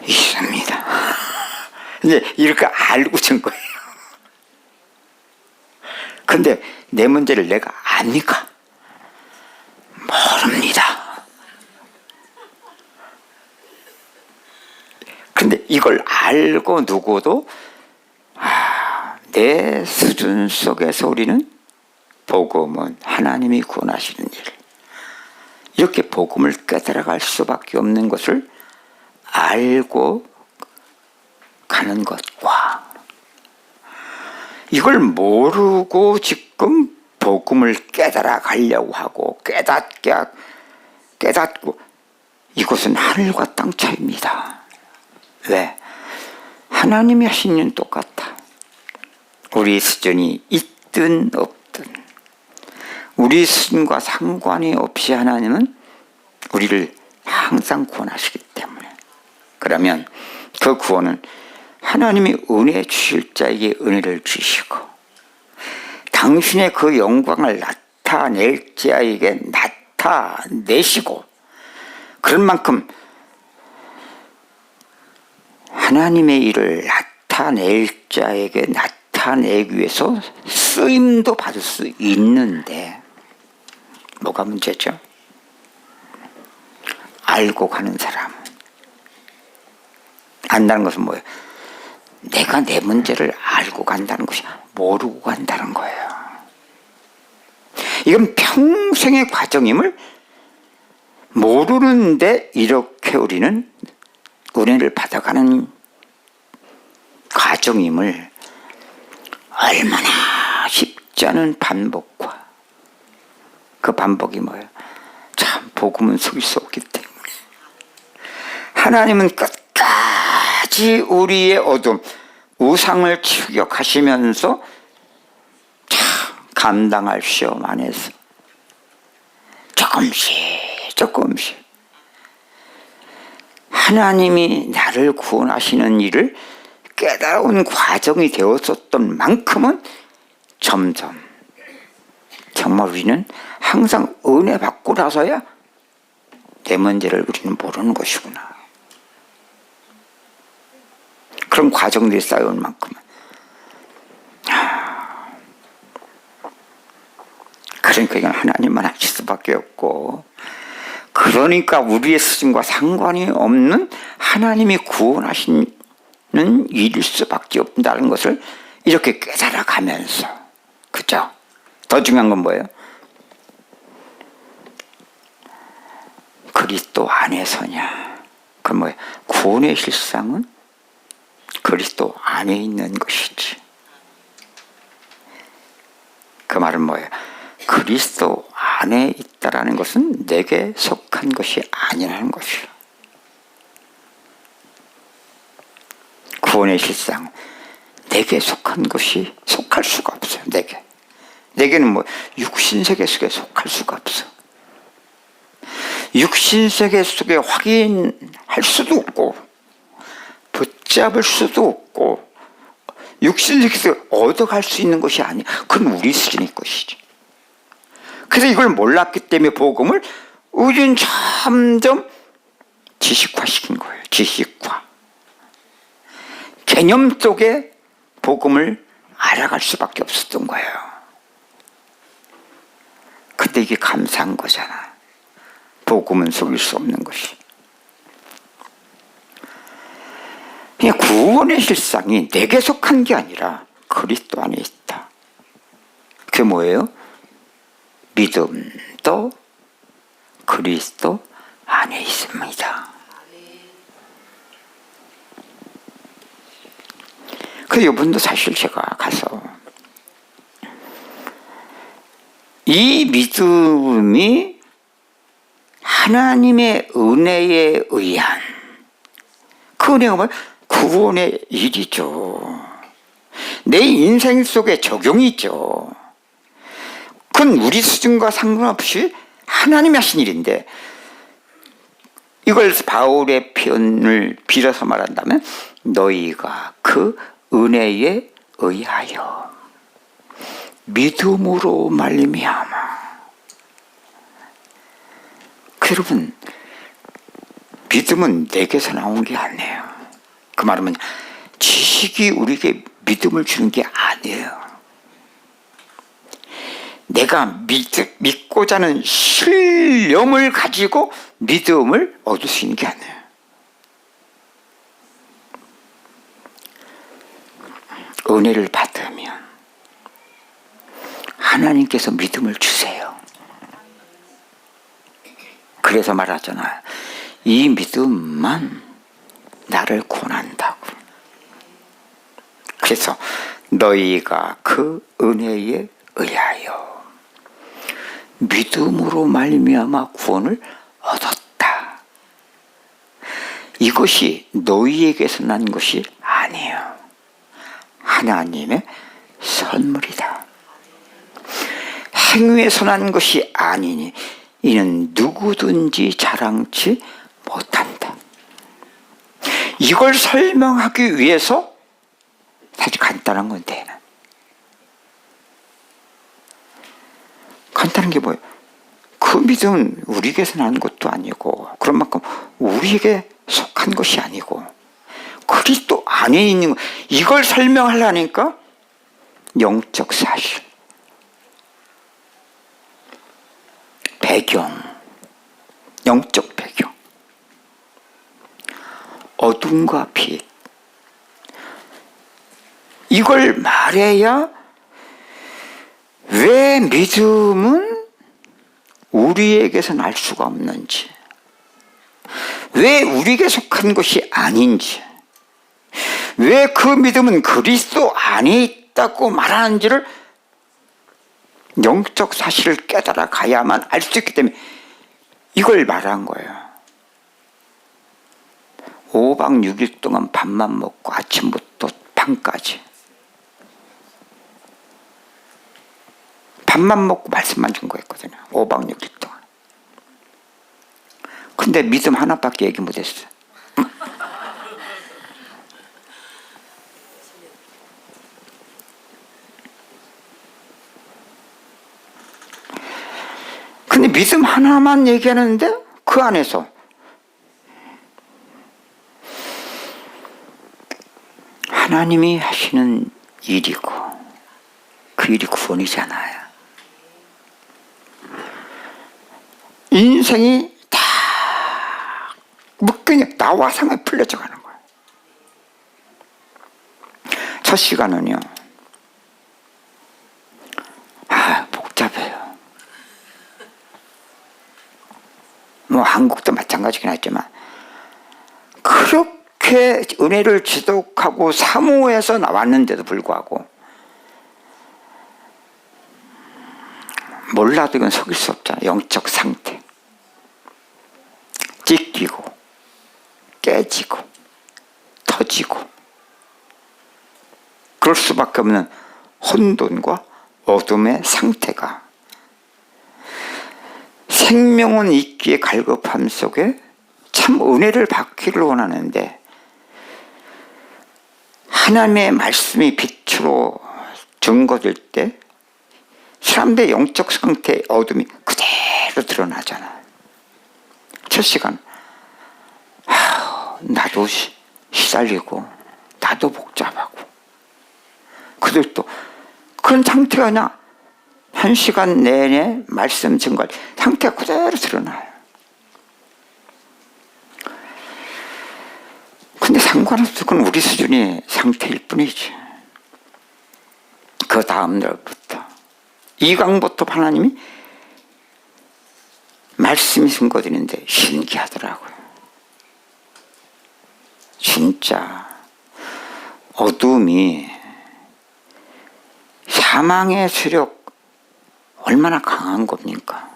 있습니다. 이제 이렇게 알고 증거해요. 근데 내 문제를 내가 압니까? 모릅니다. 근데 이걸 알고 누구도 내 수준 속에서 우리는 복음은 하나님이 구원하시는 일, 이렇게 복음을 깨달아갈 수밖에 없는 것을 알고 가는 것과, 이걸 모르고 지금 복음을 깨달아 가려고 하고 깨닫고, 이것은 하늘과 땅 차이입니다. 왜? 하나님이 하신 일은 똑같아. 우리 수준이 있든 없든 우리 수준과 상관이 없이 하나님은 우리를 항상 구원하시기 때문에, 그러면 그 구원은 하나님이 은혜 주실 자에게 은혜를 주시고 당신의 그 영광을 나타낼 자에게 나타내시고, 그런 만큼 하나님의 일을 나타낼 자에게 나타내기 위해서 쓰임도 받을 수 있는데, 뭐가 문제죠? 알고 가는 사람. 안다는 것은 뭐예요? 내가 내 문제를 알고 간다는 것이 모르고 간다는 거예요. 이건 평생의 과정임을 모르는데 이렇게 우리는 은혜를 받아가는 과정임을 얼마나 쉽지 않은 반복과 그 반복이 뭐예요? 참 복음은 속일 수 없기 때문에 하나님은 끝까지 우리의 어둠, 우상을 추격하시면서 참 감당할 시험 안에서 조금씩 하나님이 나를 구원하시는 일을 깨달은 과정이 되었었던 만큼은 점점 정말 우리는 항상 은혜 받고 나서야 내 문제를 우리는 모르는 것이구나. 그런 과정들이 쌓여온 만큼은 그러니까 이건 하나님만 하실 수밖에 없고, 그러니까 우리의 수준과 상관이 없는 하나님이 구원하시는 일일 수밖에 없다는 것을 이렇게 깨달아가면서, 그죠? 더 중요한 건 뭐예요? 그리스도 안에서냐? 그럼 뭐예요? 구원의 실상은 그리스도 안에 있는 것이지. 그 말은 뭐예요? 그리스도 안에 있다라는 것은 내게 속한 것이 아니라는 것이요. 구원의 실상, 내게 속한 것이 속할 수가 없어요. 내게는 뭐 육신세계 속에 속할 수가 없어. 육신세계 속에 확인할 수도 없고 붙잡을 수도 없고 육신세계에서 얻어갈 수 있는 것이 아니야. 그건 우리 수준의 것이지. 그래서 이걸 몰랐기 때문에 복음을 우리는 점점 지식화시킨 거예요. 지식화. 개념 속에 복음을 알아갈 수밖에 없었던 거예요. 근데 이게 감사한 거잖아. 복음은 속일 수 없는 것이. 그냥 구원의 실상이 내게 속한 게 아니라 그리스도 안에 있다. 그게 뭐예요? 믿음도 그리스도 안에 있습니다. 그 이분도 사실 제가 가서 이 믿음이 하나님의 은혜에 의한 그 은혜가 뭐예요? 구원의 일이죠. 내 인생 속에 적용이죠. 그건 우리 수준과 상관없이 하나님이 하신 일인데, 이걸 바울의 표현을 빌어서 말한다면 너희가 그 은혜에 의하여 믿음으로 말미암아. 여러분, 믿음은 내게서 나온 게 아니에요. 그 말은 지식이 우리에게 믿음을 주는 게 아니에요. 내가 믿고자 하는 신념을 가지고 믿음을 얻을 수 있는 게 아니에요. 은혜를 받으면 하나님께서 믿음을 주세요. 그래서 말하잖아요. 이 믿음만 나를 구원한다고. 그래서 너희가 그 은혜에 의하여 믿음으로 말미암아 구원을 얻었다. 이것이 너희에게서 난 것이 아니에요. 하나님의 선물이다. 행위에서 난 것이 아니니 이는 누구든지 자랑치 못한다. 이걸 설명하기 위해서 사실 간단한 건데, 간단한 게 뭐예요? 그 믿음은 우리에게서 나는 것도 아니고, 그런 만큼 우리에게 속한 것이 아니고 그리스도 안에 있는 것, 이걸 설명하려니까 영적 사실, 배경, 영적 배경, 어둠과 빛, 이걸 말해야 왜 믿음은 우리에게서는 알 수가 없는지, 왜 우리에게 속한 것이 아닌지, 왜 그 믿음은 그리스도 안에 있다고 말하는지를 영적 사실을 깨달아 가야만 알 수 있기 때문에 이걸 말한 거예요. 5박 6일 동안 밥만 먹고 아침부터 밤까지 밥만 먹고 말씀만 준 거였거든요. 5박 6일 동안. 근데 믿음 하나밖에 얘기 못했어요. 근데 믿음 하나만 얘기하는데 그 안에서 하나님이 하시는 일이고 그 일이 구원이잖아요. 인생이 다 묶이니 나와 상에 풀려져 가는 거예요. 첫 시간은요, 복잡해요. 뭐 한국도 마찬가지긴 하지만 그렇게 은혜를 지독하고 사모해서 나왔는데도 불구하고 몰라도 이건 속일 수 없잖아요. 영적 상태. 찢기고 깨지고 터지고 그럴 수밖에 없는 혼돈과 어둠의 상태가 생명은 있기에 갈급함 속에 참 은혜를 받기를 원하는데 하나님의 말씀이 빛으로 증거될 때 사람들의 영적 상태의 어둠이 그대로 드러나잖아요. 첫 시간 나도 시달리고 나도 복잡하고 그들도 그런 상태가 그냥 1시간 내내 말씀 증거할 상태가 그대로 드러나요. 근데 상관없어. 그건 우리 수준의 상태일 뿐이지. 그 다음 날부터 2강부터 하나님이 말씀이 증거되는데 신기하더라고요. 진짜 어둠이 사망의 세력 얼마나 강한 겁니까?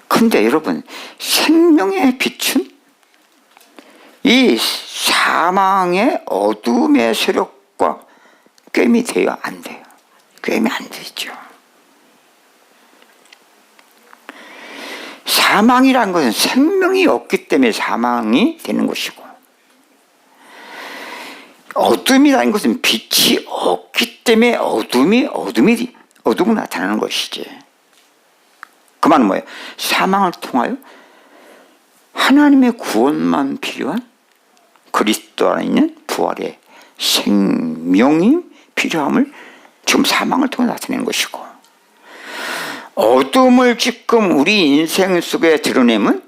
근데 여러분, 생명의 빛은 이 사망의 어둠의 세력과 꿰이 돼요? 안 돼요? 꿰이 안 되죠. 사망이라는 것은 생명이 없기 때문에 사망이 되는 것이고, 어둠이라는 것은 빛이 없기 때문에 어둠이 나타나는 것이지. 그 말은 뭐예요? 사망을 통하여 하나님의 구원만 필요한 그리스도 안에 있는 부활의 생명이 필요함을 지금 사망을 통해 나타내는 것이고, 어둠을 지금 우리 인생 속에 드러내면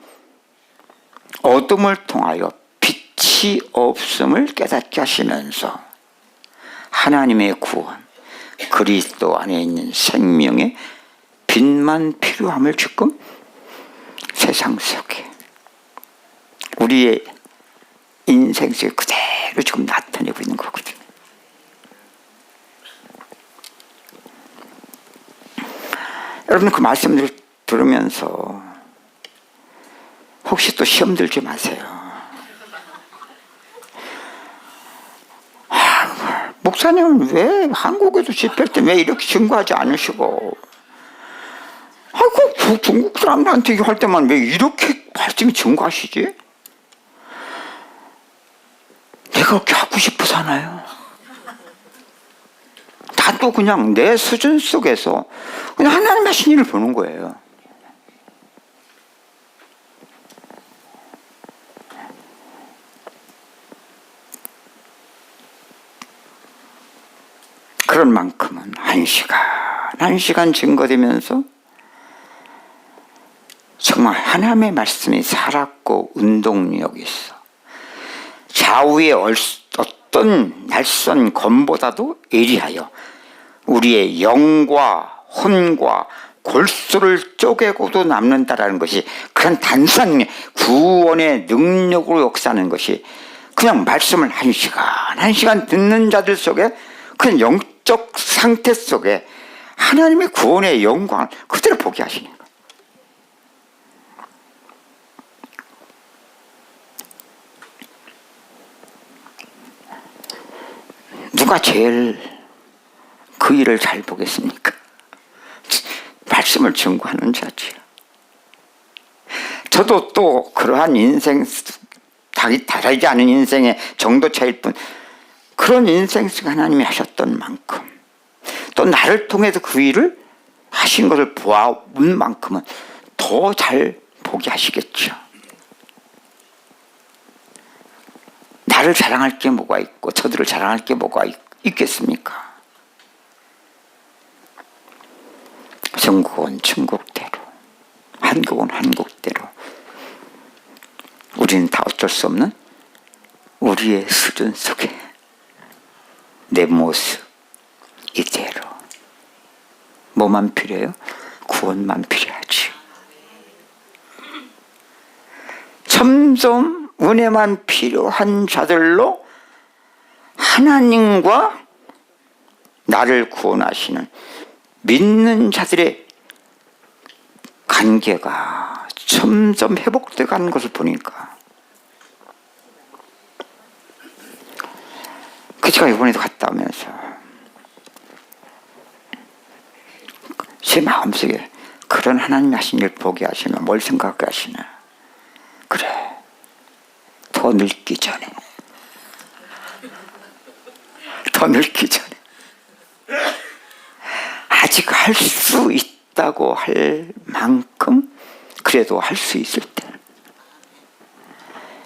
어둠을 통하여 빛이 없음을 깨닫게 하시면서 하나님의 구원, 그리스도 안에 있는 생명의 빛만 필요함을 지금 세상 속에 우리의 인생 속에 그대로 지금 나타내고 있는 거거든요. 여러분, 그 말씀을 들으면서 혹시 또 시험 들지 마세요. 목사님은 왜 한국에도 집회할 때 왜 이렇게 증거하지 않으시고, 아이고 중국 사람들한테 할 때만 왜 이렇게 말씀이 증거하시지? 내가 그렇게 하고 싶어서 하나요? 나도 그냥 내 수준 속에서 그냥 하나님 하신 일을 보는 거예요. 그런 만큼은 한 시간 증거되면서 정말 하나님의 말씀이 살았고 운동력이 있어. 좌우의 어떤 날선 검보다도 예리하여 우리의 영과 혼과 골수를 쪼개고도 남는다라는 것이 그런 단순한 구원의 능력으로 역사하는 것이 그냥 말씀을 한 시간 듣는 자들 속에 그런 영적 상태 속에 하나님의 구원의 영광을 그대로 보게 하시는 거예요. 누가 제일 그 일을 잘 보겠습니까? 말씀을 증거하는 자지요. 저도 또 그러한 인생, 다르지 않은 인생의 정도 차일 뿐 그런 인생 속에 하나님이 하셨던 만큼 또 나를 통해서 그 일을 하신 것을 보아온 만큼은 더 잘 보게 하시겠죠. 나를 자랑할 게 뭐가 있고 저들을 자랑할 게 뭐가 있겠습니까? 중국은 중국대로, 한국은 한국대로, 우리는 다 어쩔 수 없는 우리의 수준 속에 내 모습 이대로. 뭐만 필요해요? 구원만 필요하지. 점점 은혜만 필요한 자들로 하나님과 나를 구원하시는 믿는 자들의 관계가 점점 회복되어 가는 것을 보니까 그 제가 이번에도 갔다 오면서 제 마음속에 그런 하나님이 하신 일 보게 하시면 뭘 생각하게 하시나. 그래, 더 늙기 전에 아직 할 수 있다고 할 만큼 그래도 할 수 있을 때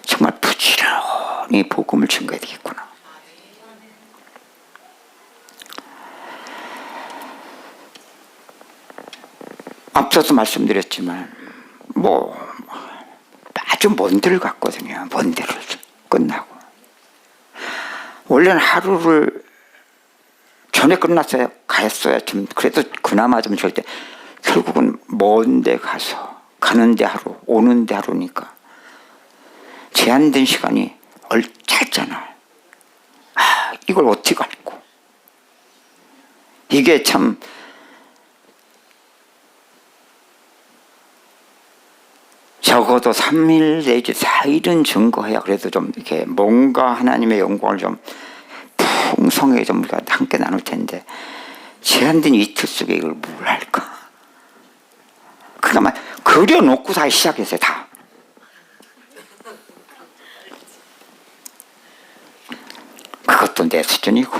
정말 부지런히 복음을 증거해야 되겠구나. 앞서서 말씀드렸지만 아주 먼 데를 갔거든요. 먼 데를 끝나고 원래는 하루를 전에 끝났어야 가했어야 좀 그래도 그나마 좀 좋을 때 결국은 먼 데 가서 가는데 하루 오는데 하루니까 제한된 시간이 짧잖아. 이걸 어떻게 갈고 이게 참 적어도 3일 내지 4일은 증거해야 그래도 좀 이렇게 뭔가 하나님의 영광을 좀 풍성하게 좀 우리가 함께 나눌 텐데 제한된 이틀 속에 이걸 뭘 할까? 그러니까 그려놓고 다 시작했어요. 다. 그것도 내 수준이고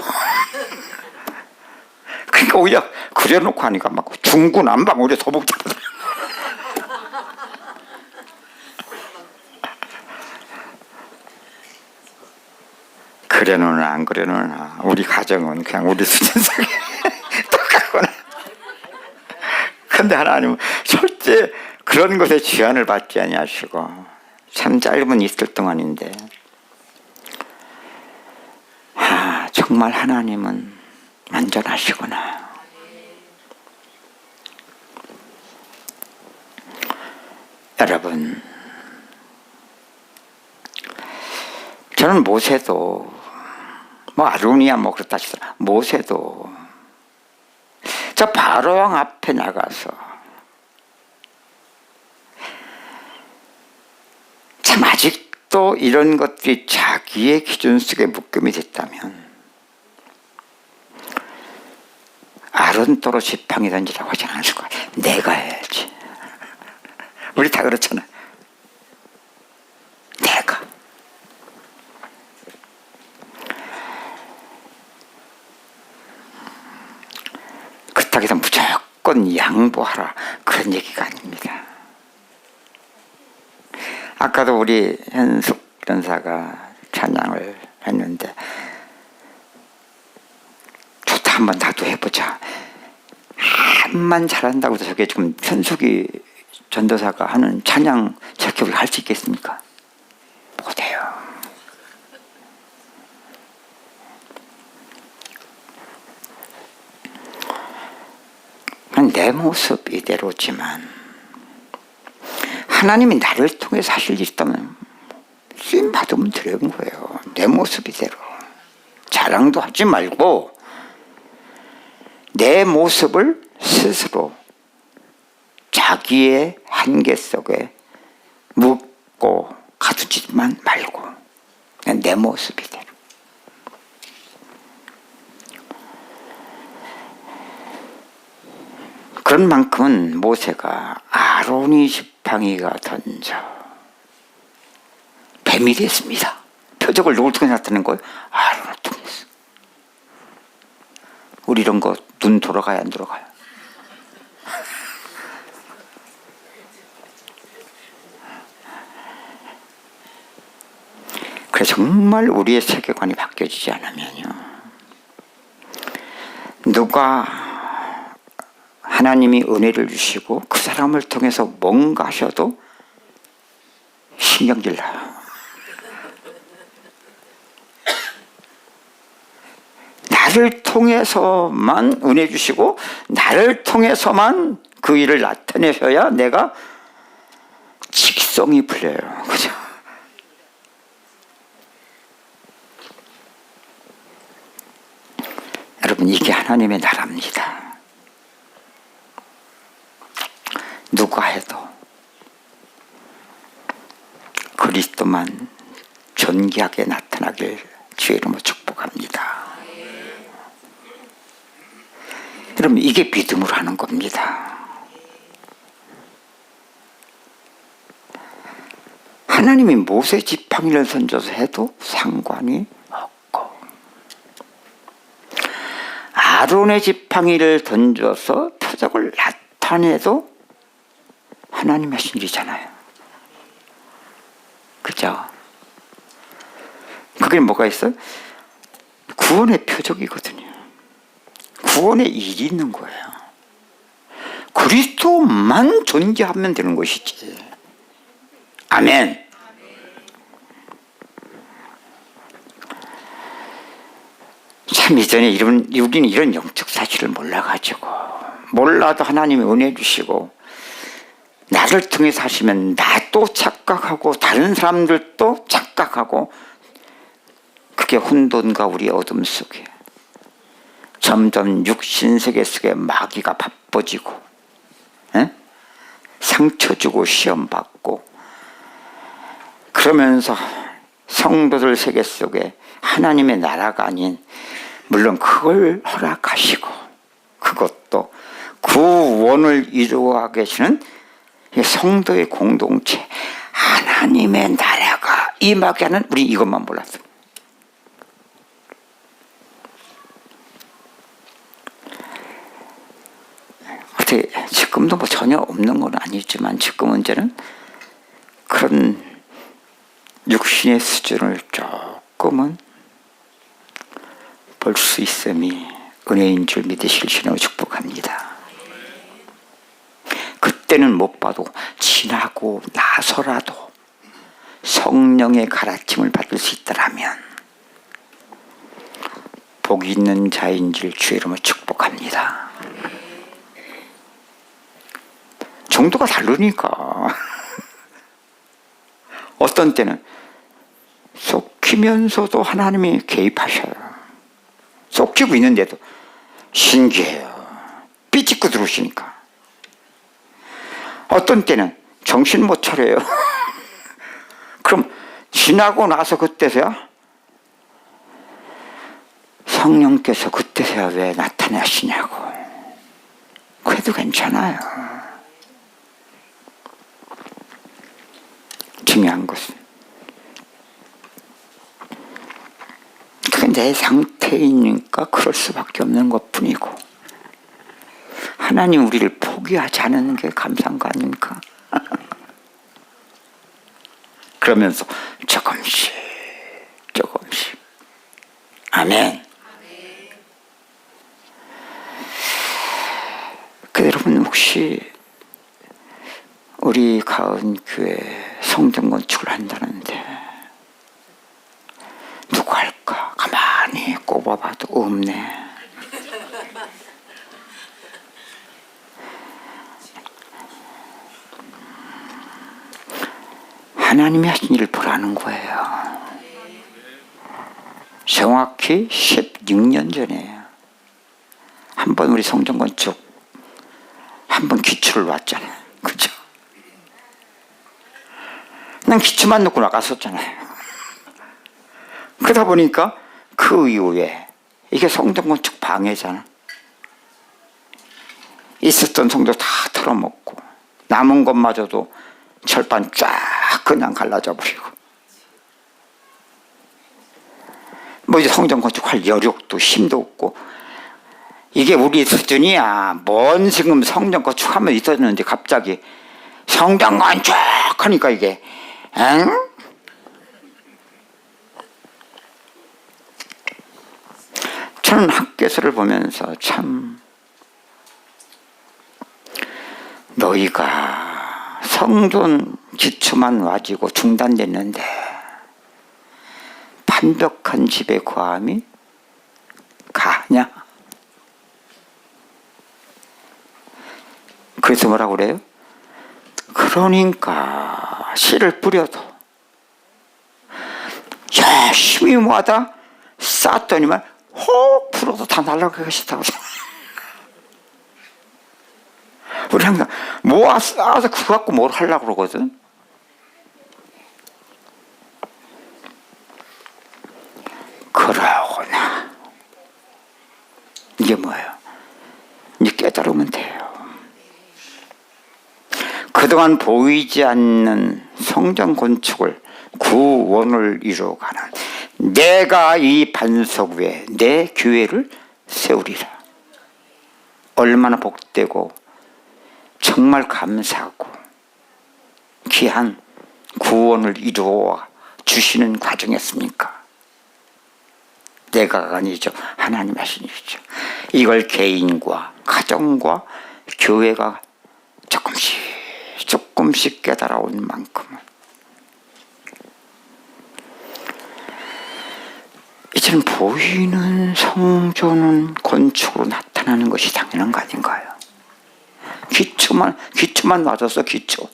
그러니까 오히려 그려놓고 하니까 막 중구난방 오히려 더 복잡하더라. 그래놓으나 안 그래놓으나 우리 가정은 그냥 우리 수준 속에 똑같구나. 근데 하나님은 절대 그런 것에 제한을 받지 아니하시고 참 짧은 이틀 동안인데 정말 하나님은 완전하시구나. 여러분, 저는 모세도 아론이야 그렇다 치더라. 모세도 저 바로왕 앞에 나가서 참 아직도 이런 것들이 자기의 기준 속에 묶음이 됐다면 아론도로 지팡이 던지라고 하지 않았을 거야. 내가 해야지. 우리 다 그렇잖아. 내가. 그렇다고 해서 무조건 양보하라 그런 얘기가 아닙니다. 아까도 우리 현숙 전사가 찬양을 했는데 좋다, 한번 나도 해보자. 한만 잘한다고 해서 저게 지금 현숙이 전도사가 하는 찬양 저렇게 우리가 할 수 있겠습니까? 못해요. 내 모습 이대로지만 하나님이 나를 통해서 하실 일 있다면 쓰임 받으면 되는 거예요. 내 모습 이대로. 자랑도 하지 말고 내 모습을 스스로 자기의 한계 속에 묻고 가두지만 말고 그냥 내 모습 이대로. 그런 만큼은 모세가 아론이 지팡이가 던져 뱀이 됐습니다. 표적을 누굴 통해 나타낸 거예요? 아론을 통해서. 우리 이런 거 눈 돌아가요, 안 돌아가요? 그래서 정말 우리의 세계관이 바뀌어지지 않으면요, 누가 하나님이 은혜를 주시고 그 사람을 통해서 뭔가 하셔도 신경질 나요. 나를 통해서만 은혜 주시고 나를 통해서만 그 일을 나타내셔야 내가 직성이 풀려요. 그죠? 여러분, 이게 하나님의 나라입니다. 누가 해도 그리스도만 존귀하게 나타나길 주의 이름으로 축복합니다. 여러분, 이게 믿음으로 하는 겁니다. 하나님이 모세 지팡이를 던져서 해도 상관이 없고 아론의 지팡이를 던져서 표적을 나타내도 하나님 하신 일이잖아요. 그죠? 그게 뭐가 있어요? 구원의 표적이거든요. 구원의 일이 있는 거예요. 그리스도만 존귀하면 되는 것이지. 아멘. 참 이전에 우리는 이런 영적 사실을 몰라가지고, 몰라도 하나님이 은혜 주시고 나를 통해서 하시면 나도 착각하고 다른 사람들도 착각하고, 그게 혼돈과 우리의 어둠 속에 점점 육신세계 속에 마귀가 바빠지고, 상처 주고 시험 받고, 그러면서 성도들 세계 속에 하나님의 나라가 아닌, 물론 그걸 허락하시고 그것도 구원을 이루어 계시는 성도의 공동체, 하나님의 나라가 임하게 하는, 우리 이것만 몰랐어요. 어떻게 지금도 뭐 전혀 없는 건 아니지만 지금 문제는 그런 육신의 수준을 조금은 볼 수 있음이 은혜인 줄 믿으실 신으로 축복합니다. 그때는 못 봐도 지나고 나서라도 성령의 가르침을 받을 수 있다라면 복이 있는 자인 줄 주의 이름으로 축복합니다. 정도가 다르니까 어떤 때는 속히면서도 하나님이 개입하셔요. 속히고 있는데도 신기해요. 삐찍고 들어오시니까. 어떤 때는 정신 못 차려요. 그럼 지나고 나서 그때서야 성령께서 그때서야 왜 나타나시냐고. 그래도 괜찮아요. 중요한 것은 그게 내 상태이니까 그럴 수밖에 없는 것뿐이고, 하나님 우리를 포기하지 않는 게 감사한 거 아닙니까? 그러면서 조금씩 아멘. 그 여러분, 혹시 우리 가은교회 성전 건축을 한다는데 누가 할까? 가만히 꼽아봐도 없네. 하나님이 하신 일을 보라는 거예요. 정확히 16년 전에 한 번 우리 성전 건축 한 번 기초를 놨잖아요. 그죠? 난 기초만 놓고 나갔었잖아요. 그러다 보니까 그 이후에 이게 성전 건축 방해잖아. 있었던 성도 다 털어먹고 남은 것마저도 철판 쫙 그냥 갈라져 버리고 뭐 이제 성전 건축할 여력도 힘도 없고 이게 우리 수준이야. 뭔 지금 성전 건축하면 있었는데 갑자기 성전 건축하니까 이게 응? 저는 학교에서를 보면서 참 너희가 성전 기초만 와지고 중단됐는데 완벽한 집의 과함이 가냐? 그래서 뭐라고 그래요? 그러니까 씨를 뿌려도 열심히 모아다 쌓았더니만 혹 불어도 다 날아가기 싫다고. 우리 항상 모아 쌓아서 그거 갖고 뭘 하려고 그러거든. 그러구나. 이게 뭐예요? 이제 깨달으면 돼요. 그동안 보이지 않는 성전 건축을 구원을 이루어가는 내가 이 반석 위에 내 교회를 세우리라. 얼마나 복되고 정말 감사하고 귀한 구원을 이루어 주시는 과정이었습니까? 내가가 아니죠. 하나님 하신 일이죠. 이걸 개인과 가정과 교회가 조금씩 깨달아온 만큼은 이제는 보이는 성전은 건축으로 나타나는 것이 당연한 거 아닌가요? 기초만 맞았어. 기초.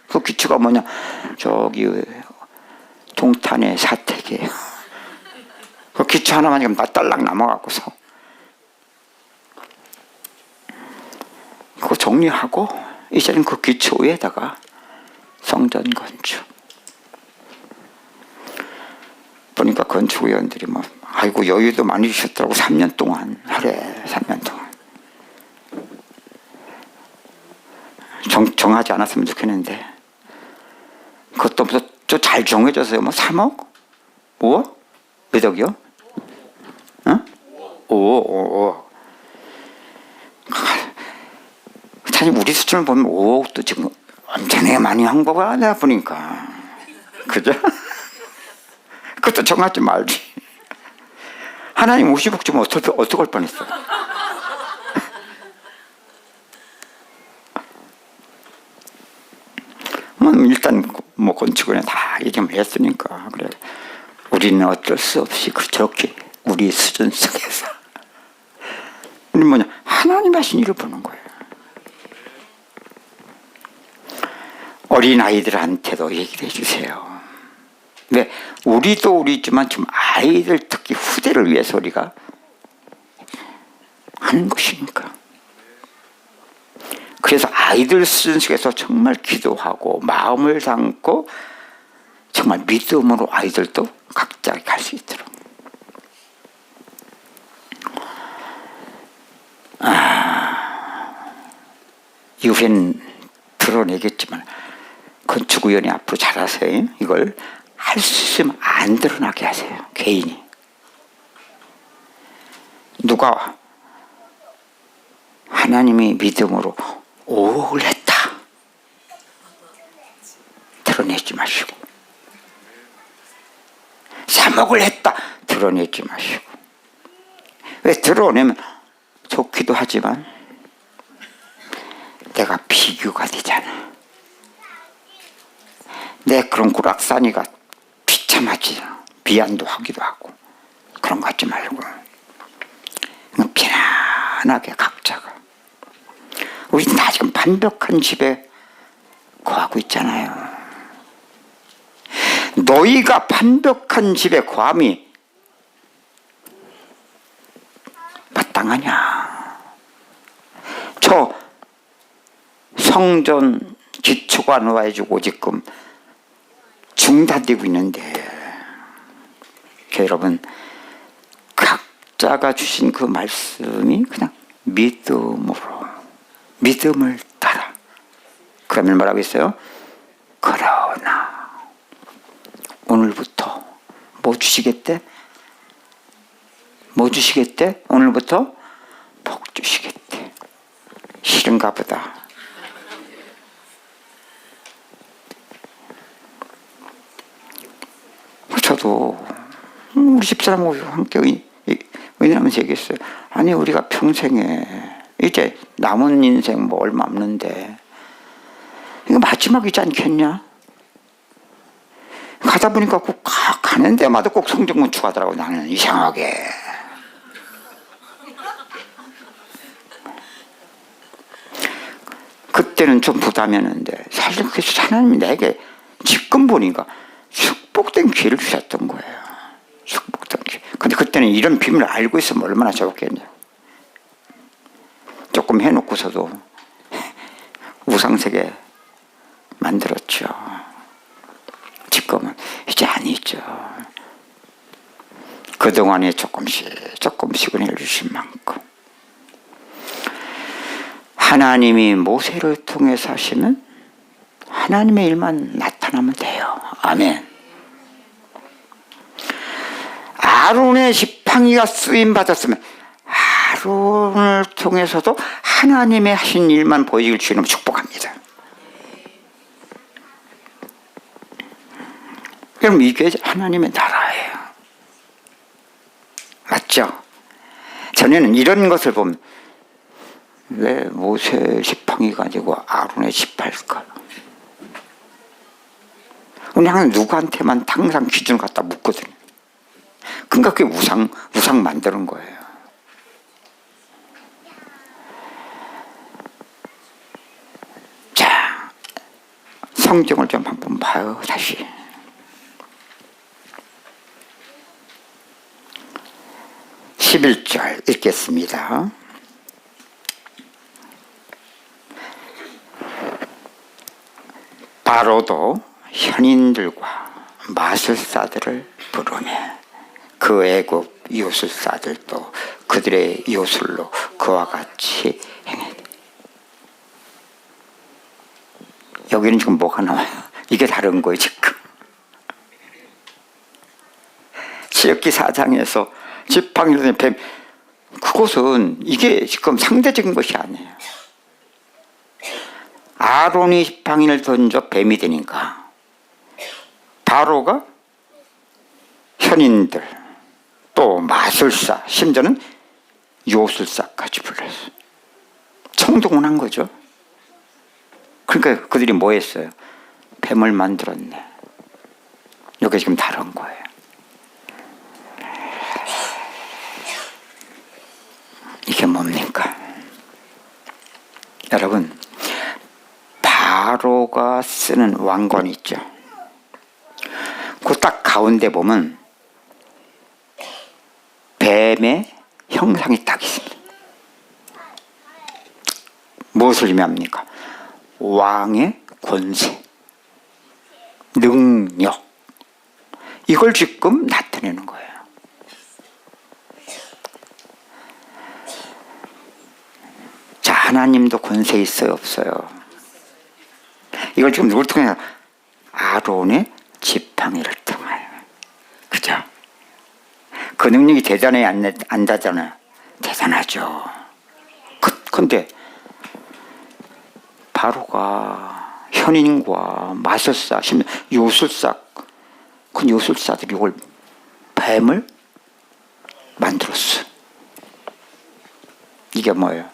그 기초가 뭐냐? 저기 동탄의 사택이에요. 그 기초 하나만 지금 딸랑 남아갖고서 그거 정리하고 이제는 그 기초 위에다가 성전 건축. 보니까 건축위원들이 뭐 아이고 여유도 많이 주셨더라고. 3년 동안 하래. 3년 동안 정하지 않았으면 좋겠는데 그것도 또 잘 정해져서요. 뭐 3억? 5억? 몇 억이요? 응? 5억. 사실 우리 수준을 보면 5억도 지금 엄청나게 많이 한 거가 내가 보니까. 그죠? 그것도 정하지 말지. 하나님 50억 주면 어떡할 뻔했어. 일단 뭐 건축원에 다 얘기를 했으니까 그래. 우리는 어쩔 수 없이 저렇게 우리 수준 속에서 우리 뭐냐 하나님 하신 일을 보는 거예요. 어린 아이들한테도 얘기를 해주세요. 왜 우리도 우리지만 지금 아이들 특히 후대를 위해서 우리가 하는 것이니까. 그래서 아이들 수준 속에서 정말 기도하고 마음을 담고 정말 믿음으로 아이들도 각자 갈 수 있도록. 이후엔 드러내겠지만 건축위원회 앞으로 잘하세요. 이걸 할 수 있으면 안 드러나게 하세요. 개인이. 누가 하나님이 믿음으로 5억을 했다. 드러내지 마시고 3억을 했다. 드러내지 마시고. 왜 드러내면 좋기도 하지만 내가 비교가 되잖아. 내 그런 구락사니가 비참하지. 비안도 하기도 하고. 그런 거 하지 말고 그냥 편안하게 각자가. 우리는 다 지금 반벽한 집에 거하고 있잖아요. 너희가 반벽한 집에 거함이 마땅하냐. 저 성전 기초가 놓아지고 지금 중단되고 있는데, 여러분 각자가 주신 그 말씀이 그냥 믿음을 따라. 그러면 뭐라고 했어요? 그러나 오늘부터 뭐 주시겠대? 뭐 주시겠대? 오늘부터 복 주시겠대. 싫은가 보다. 저도 우리 집사람하고 함께 의논하면서 얘기했어요. 아니 우리가 평생에 이제 남은 인생 뭐 얼마 없는데 이거 마지막이지 않겠냐? 가다 보니까 꼭 가는 데마다 꼭 성경 건축하더라고. 나는 이상하게. 그때는 좀 부담이었는데 사실 그래서 하나님이 내게 지금 보니까 축복된 기회를 주셨던 거예요. 축복된 기회. 근데 그때는 이런 비밀을 알고 있으면 얼마나 좋겠냐. 조금 해놓고서도 우상세계 만들었죠. 지금은 이제 아니죠. 그동안에 조금씩 은혜를 주신 만큼 하나님이 모세를 통해서 하시면 하나님의 일만 나타나면 돼요. 아멘. 아론의 지팡이가 쓰임받았으면 아론을 통해서도 하나님의 하신 일만 보이길 주님 축복합니다. 그럼 이게 하나님의 나라예요. 맞죠? 전에는 이런 것을 보면 왜 모세 지팡이 가지고 아론의 지팡일까? 그냥 누구한테만 항상 기준을 갖다 묻거든요. 그러니까 그게 우상 만드는 거예요. 자, 성경을 좀 한번 봐요. 다시 11절 읽겠습니다. 바로도 현인들과 마술사들을 부르매 그 애굽 요술사들도 그들의 요술로 그와 같이 행했다. 여기는 지금 뭐가 나와요? 이게 다른 거예요 지금. 지역기 4장에서 지팡이로 된 뱀, 그것은 이게 지금 상대적인 것이 아니에요. 아론이 지팡이를 던져 뱀이 되니까 바로가 현인들 또 마술사 심지어는 요술사까지 불렀어요. 총동원 한 거죠. 그러니까 그들이 뭐 했어요? 뱀을 만들었네. 이게 지금 다른 거예요. 이게 뭡니까? 여러분, 바로가 쓰는 왕관 있죠. 그 딱 가운데 보면 뱀의 형상이 딱 있습니다. 무엇을 의미합니까? 왕의 권세, 능력, 이걸 지금 나타내는 거예요. 자, 하나님도 권세 있어요, 없어요? 이걸 지금 누굴 통해? 아론의 지팡이를 통하여. 그죠? 그 능력이 대단해 안 되잖아요. 대단하죠. 근데 바로가 현인과 마술사, 심지어 요술사, 그 요술사들이 이걸 뱀을 만들었어. 이게 뭐예요?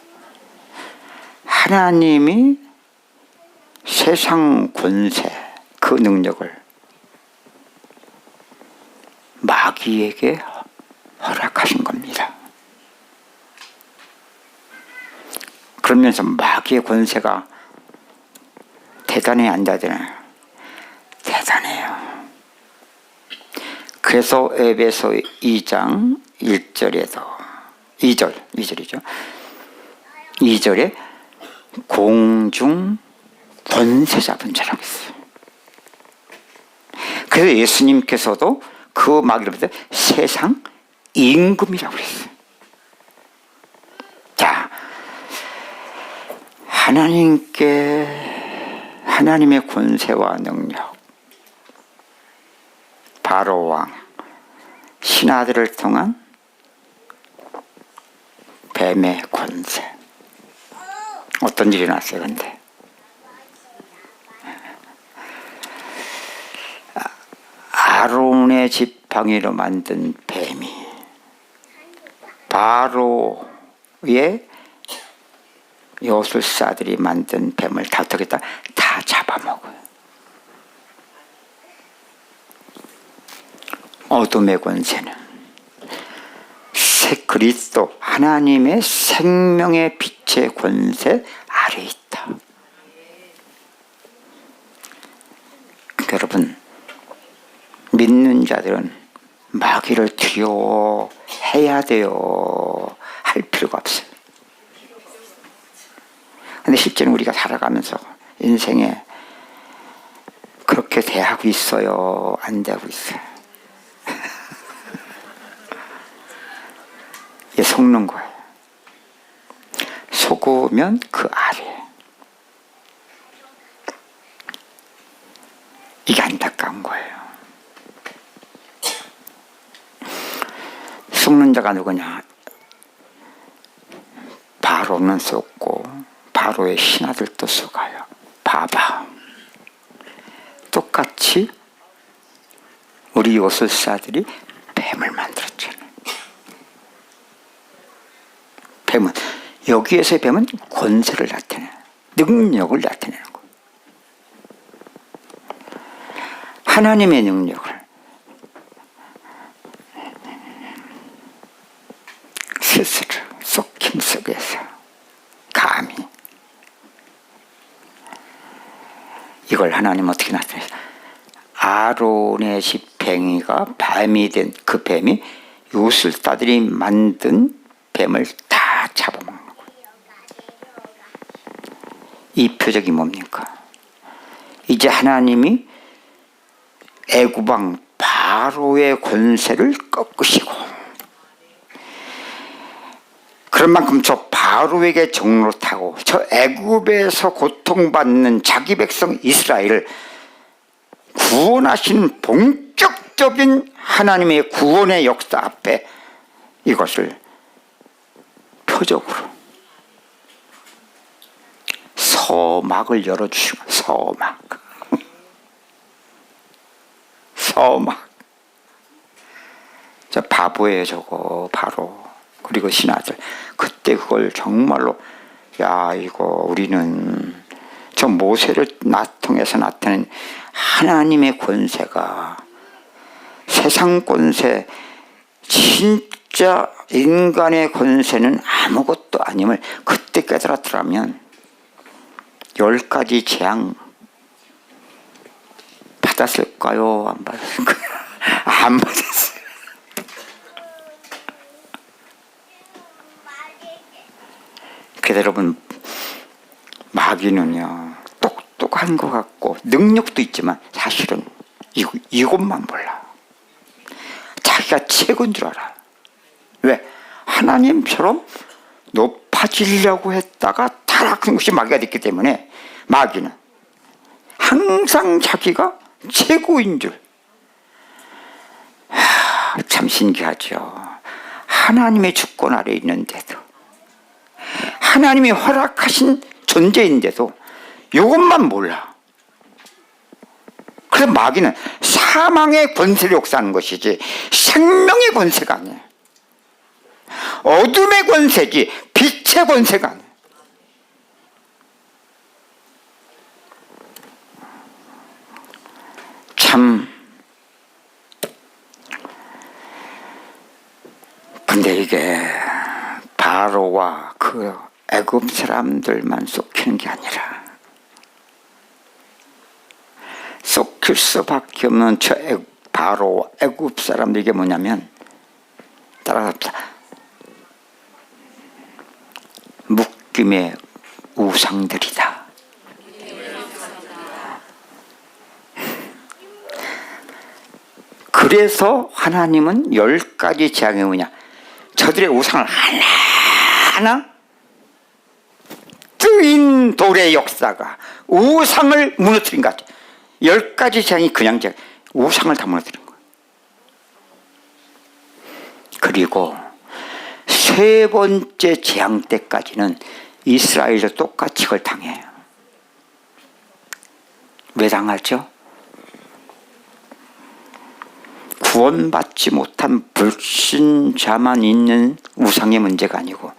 하나님이 세상 권세, 그 능력을 마귀에게 허락하신 겁니다. 그러면서 마귀의 권세가 대단해야 안 대단해요? 대단해요. 그래서 에베소 2장 1절에도 2절이죠. 2절에 공중 권세 잡은 자라고 했어요. 그래서 예수님께서도 그 마귀를 부르되 세상 임금이라고 했어요. 자, 하나님의 권세와 능력, 바로 왕, 신하들을 통한 뱀의 권세. 어떤 일이 났어요, 근데? 아론의 지팡이로 만든 뱀이 바로의 요술사들이 만든 뱀을 다 잡아먹어요. 어둠의 권세는 그리스도 하나님의 생명의 빛의 권세 아래 있다. 여러분, 믿는 자들은 마귀를 두려워해야 돼요. 할 필요가 없어요. 근데 실제는 우리가 살아가면서 인생에 그렇게 대하고 있어요? 안 대하고 있어요? 이게 속는 거예요. 속으면 그 아래. 이게 안타까운 거예요. 속는 자가 누구냐? 바로는 속고 바로의 신하들도 속아요. 봐봐. 똑같이 우리 요술사들이 뱀을 만들었잖아요. 뱀은 여기에서의 뱀은 권세를 나타내는, 능력을 나타내는 거예요. 하나님의 능력을 스스로 속힘 속에서 감히 이걸 하나님 어떻게 나타내요? 아론의 지팡이가 뱀이 된 그 뱀이 요술사들이 만든 뱀을 다 잡아먹는 거예요. 이 표적이 뭡니까? 이제 하나님이 애굽왕 바로의 권세를 꺾으시고, 그런 만큼 저 바로에게 정로 타고 저 애굽에서 고통받는 자기 백성 이스라엘을 구원하신 본격적인 하나님의 구원의 역사 앞에 이것을 표적으로 서막을 열어주시고, 서막. 저 바보예요, 저거. 바로. 그리고 신하들. 그때 그걸 정말로, 야, 이거 우리는 저 모세를 통해서 나타낸 하나님의 권세가 세상 권세, 진짜 인간의 권세는 아무것도 아님을 그때 깨달았더라면 10가지 재앙 받았을까요? 안 받았을까요? 안 받았어요. 그래서 여러분, 마귀는요 똑똑한 것 같고 능력도 있지만 사실은 이것만 몰라. 자기가 최고인 줄 알아. 왜? 하나님처럼 높아지려고 했다가 타락한 것이 마귀가 됐기 때문에 마귀는 항상 자기가 최고인 줄. 참 신기하죠. 하나님의 주권 아래 있는데도, 하나님이 허락하신 존재인데도 이것만 몰라. 그래서 마귀는 사망의 권세를 역사하는 것이지 생명의 권세가 아니에요. 어둠의 권세지 빛의 권세가 아니에요. 참, 근데 이게 바로와 그 애굽 사람들만 속히는 게 아니라 속힐 수밖에 없는 저 바로와 애굽 사람들, 이게 뭐냐면 따라갑시다. 묶임의 우상들이다. 그래서 하나님은 10가지 재앙이 뭐냐, 저들의 우상을 하나하나 뜨인 돌의 역사가 우상을 무너뜨린 것 같아요. 10가지 재앙이 그냥 우상을 다 무너뜨린 거예요. 그리고 세 번째 재앙 때까지는 이스라엘도 똑같이 그걸 당해요. 왜 당하죠? 구원받지 못한 불신자만 있는 우상의 문제가 아니고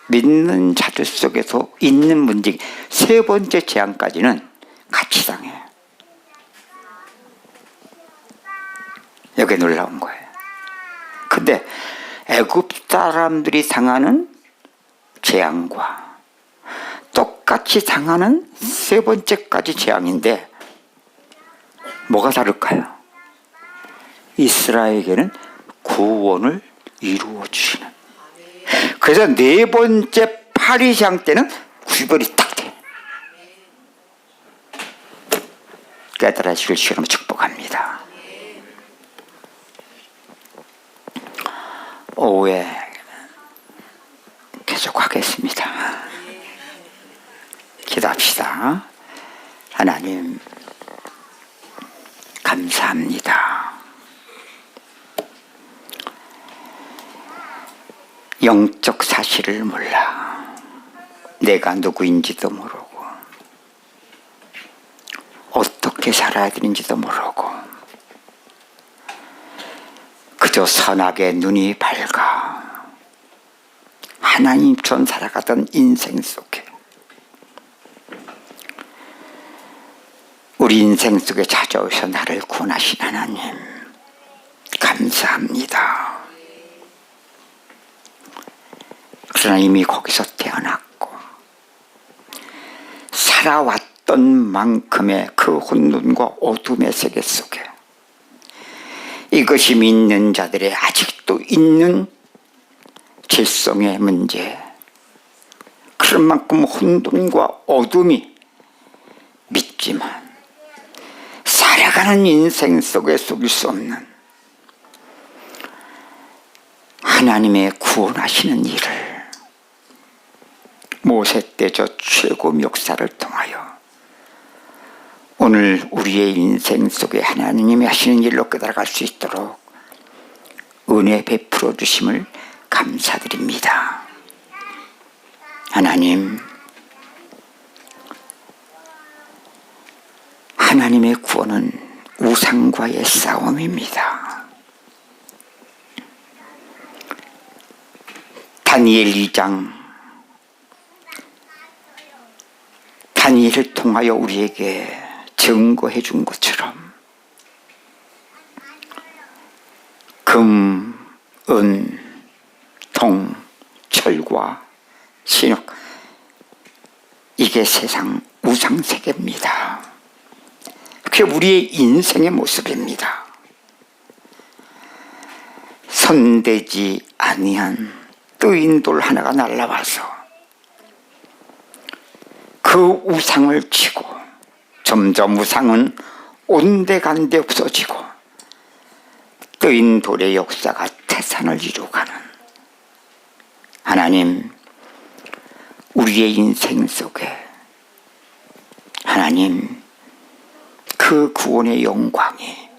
믿는 자들 속에서 있는 문제, 세 번째 재앙까지는 같이 당해요. 여기 놀라운 거예요. 근데 애굽 사람들이 당하는 재앙과 똑같이 당하는 세 번째까지 재앙인데 뭐가 다를까요? 이스라엘에게는 구원을 이루어 주시는. 그래서 네 번째 파리장 때는 구별이 딱 돼. 깨달으시길 주님으로 축복합니다. 오후에 계속하겠습니다. 기도합시다. 하나님 감사합니다. 영적 사실을 몰라. 내가 누구인지도 모르고 어떻게 살아야 되는지도 모르고 그저 선악의 눈이 밝아 하나님처럼 살아가던 인생 속에 우리 인생 속에 찾아오셔 나를 구원하신 하나님 감사합니다. 그러나 이미 거기서 태어났고 살아왔던 만큼의 그 혼돈과 어둠의 세계 속에 이것이 믿는 자들의 아직도 있는 질성의 문제, 그런 만큼 혼돈과 어둠이 믿지만 살아가는 인생 속에 속일 수 없는 하나님의 구원하시는 일을 모세 때 저 최고 역사를 통하여 오늘 우리의 인생 속에 하나님이 하시는 일로 깨달아갈 수 있도록 은혜 베풀어 주심을 감사드립니다. 하나님, 하나님의 구원은 우상과의 싸움입니다. 다니엘 2장 다니엘을 통하여 우리에게 증거해 준 것처럼 금, 은, 동, 철과 신옥, 이게 세상 우상세계입니다. 그게 우리의 인생의 모습입니다. 손대지 아니한 뜨인 돌 하나가 날라와서 그 우상을 치고 점점 우상은 온데간데 없어지고 뜨인 돌의 역사가 태산을 이루어가는 하나님, 우리의 인생 속에 하나님 그 구원의 영광이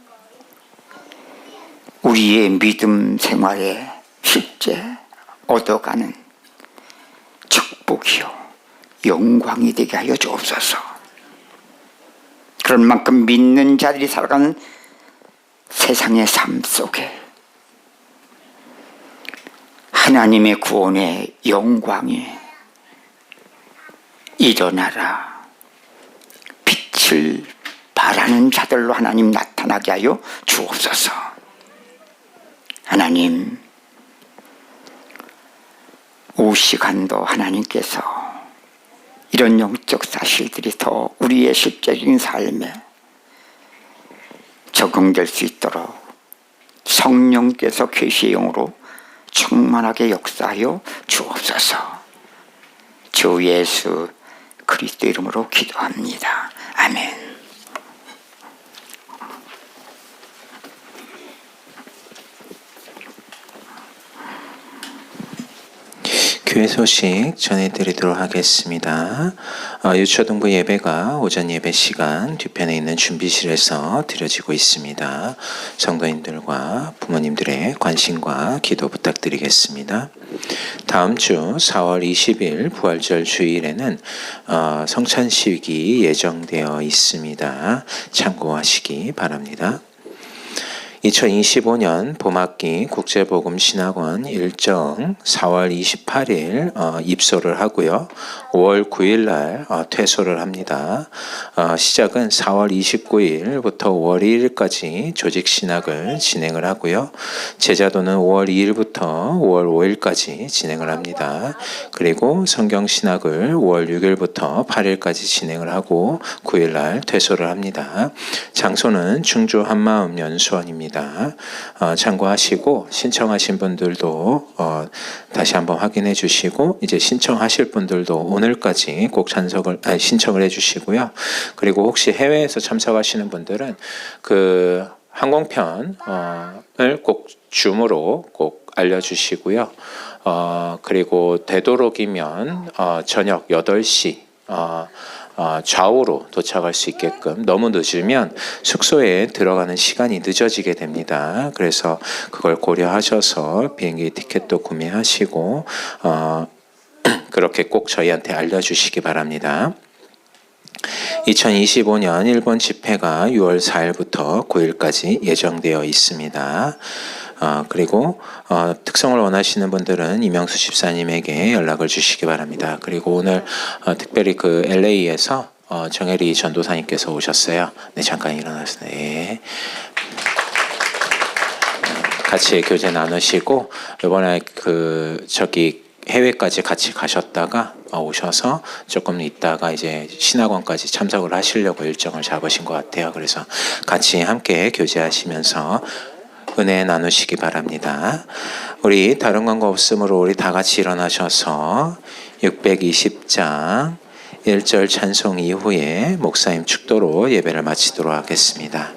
우리의 믿음 생활에 실제 얻어가는 축복이요 영광이 되게 하여 주옵소서. 그런 만큼 믿는 자들이 살아가는 세상의 삶 속에 하나님의 구원의 영광이 일어나라 빛을 말하는 자들로 하나님 나타나게 하여 주옵소서. 하나님, 오 시간도 하나님께서 이런 영적 사실들이 더 우리의 실제적인 삶에 적용될 수 있도록 성령께서 계시의 영으로 충만하게 역사하여 주옵소서. 주 예수 그리스도 이름으로 기도합니다. 아멘. 교회 소식 전해드리도록 하겠습니다. 유초등부 예배가 오전 예배 시간 뒤편에 있는 준비실에서 드려지고 있습니다. 성도님들과 부모님들의 관심과 기도 부탁드리겠습니다. 다음 주 4월 20일 부활절 주일에는 성찬식이 예정되어 있습니다. 참고하시기 바랍니다. 2025년 봄학기 국제복음신학원 일정 4월 28일 입소를 하고요. 5월 9일 날 퇴소를 합니다. 시작은 4월 29일부터 5월 1일까지 조직신학을 진행을 하고요. 제자도는 5월 2일부터 5월 5일까지 진행을 합니다. 그리고 성경신학을 5월 6일부터 8일까지 진행을 하고 9일 날 퇴소를 합니다. 장소는 충주 한마음 연수원입니다. 참고하시고 신청하신 분들도 다시 한번 확인해 주시고 이제 신청하실 분들도 오늘까지 꼭 신청을 해 주시고요. 그리고 혹시 해외에서 참석하시는 분들은 그 항공편을 꼭 줌으로 꼭 알려주시고요. 그리고 되도록이면 저녁 8시 좌우로 도착할 수 있게끔, 너무 늦으면 숙소에 들어가는 시간이 늦어지게 됩니다. 그래서 그걸 고려하셔서 비행기 티켓도 구매하시고 그렇게 꼭 저희한테 알려주시기 바랍니다. 2025년 일본 집회가 6월 4일부터 9일까지 예정되어 있습니다. 그리고 특성을 원하시는 분들은 이명수 집사님에게 연락을 주시기 바랍니다. 그리고 오늘 특별히 그 LA에서 정혜리 전도사님께서 오셨어요. 네, 잠깐 일어나세요. 네. 같이 교제 나누시고 이번에 해외까지 같이 가셨다가 오셔서 조금 있다가 이제 신학원까지 참석을 하시려고 일정을 잡으신 것 같아요. 그래서 같이 함께 교제하시면서 은혜 나누시기 바랍니다. 우리 다른 광고 없으므로 우리 다 같이 일어나셔서 620장 1절 찬송 이후에 목사님 축도로 예배를 마치도록 하겠습니다.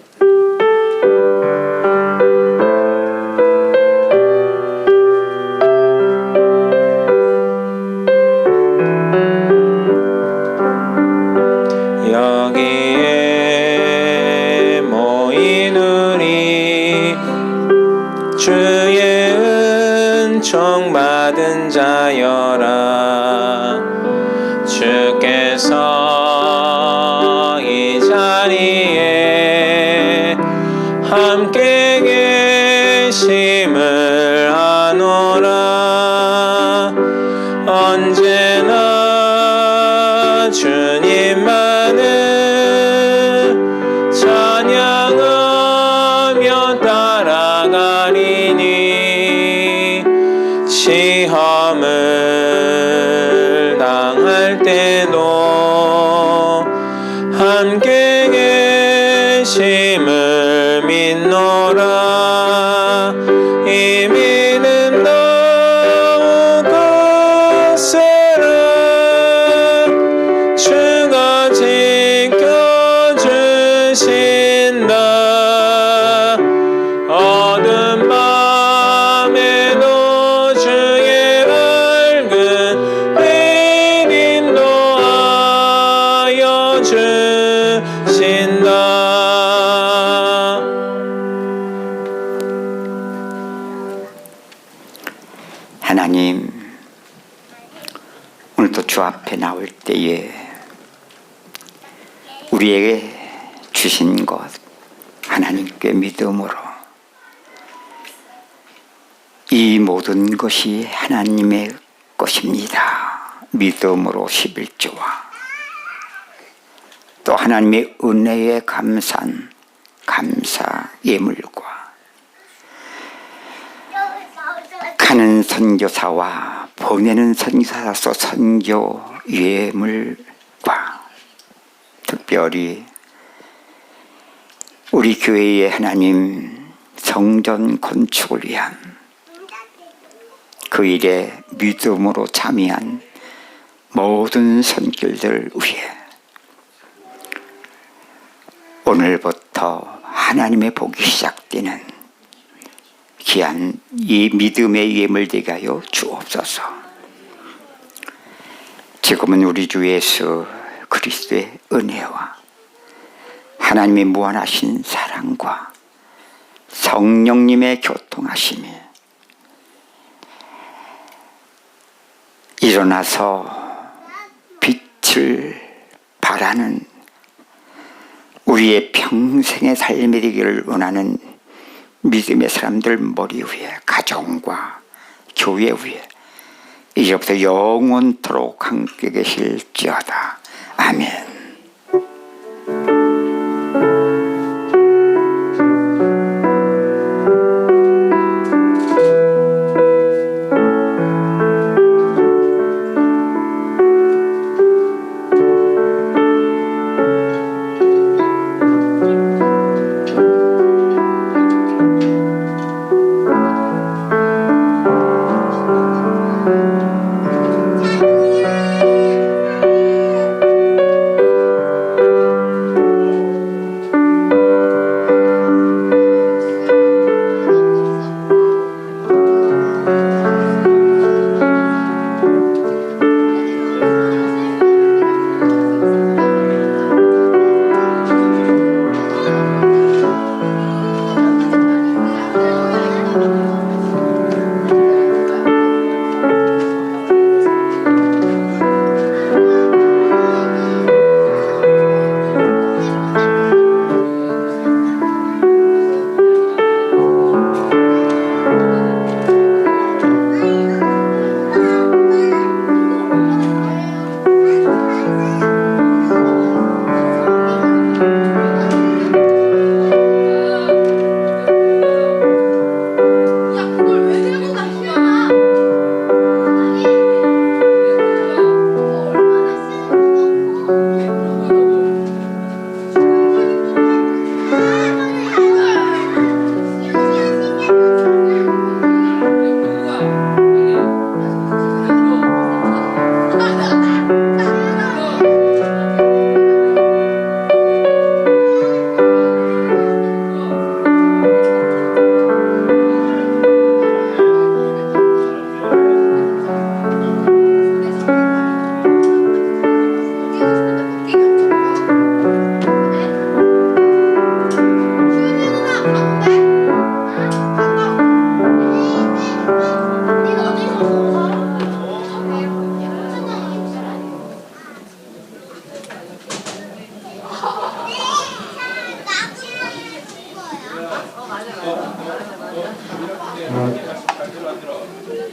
여기에 모인 우리 주의 은총 받은 자여라. 주께서 이 자리에 함께 계심을 아노라. 언제나 주님만을 찬양하며 따라가리니 시험을 당할 때도 함께 계심을 믿노라. 이 믿음 더욱 거세라. 주가 지켜주신다. 어두운 밤에도 주의 밝은 빛 인도하여 주신다. 하나님, 오늘도 주 앞에 나올 때에 우리에게 주신 것 하나님께 믿음으로 이 모든 것이 하나님의 것입니다. 믿음으로 11조와 또 하나님의 은혜에 감사한 감사 예물과 가는 선교사와 보내는 선교사로서 선교 예물과 특별히 우리 교회의 하나님 성전 건축을 위한 그 일에 믿음으로 참여한 모든 손길들 위해 오늘부터 하나님의 복이 시작되는 귀한 이 믿음의 예물 되게 하여 주옵소서. 지금은 우리 주 예수 그리스도의 은혜와 하나님의 무한하신 사랑과 성령님의 교통하심이 일어나서 빛을 발하는 우리의 평생의 삶이 되기를 원하는 믿음의 사람들 머리 위에, 가정과 교회 위에 이제부터 영원토록 함께 계실지어다. 아멘. 맞아.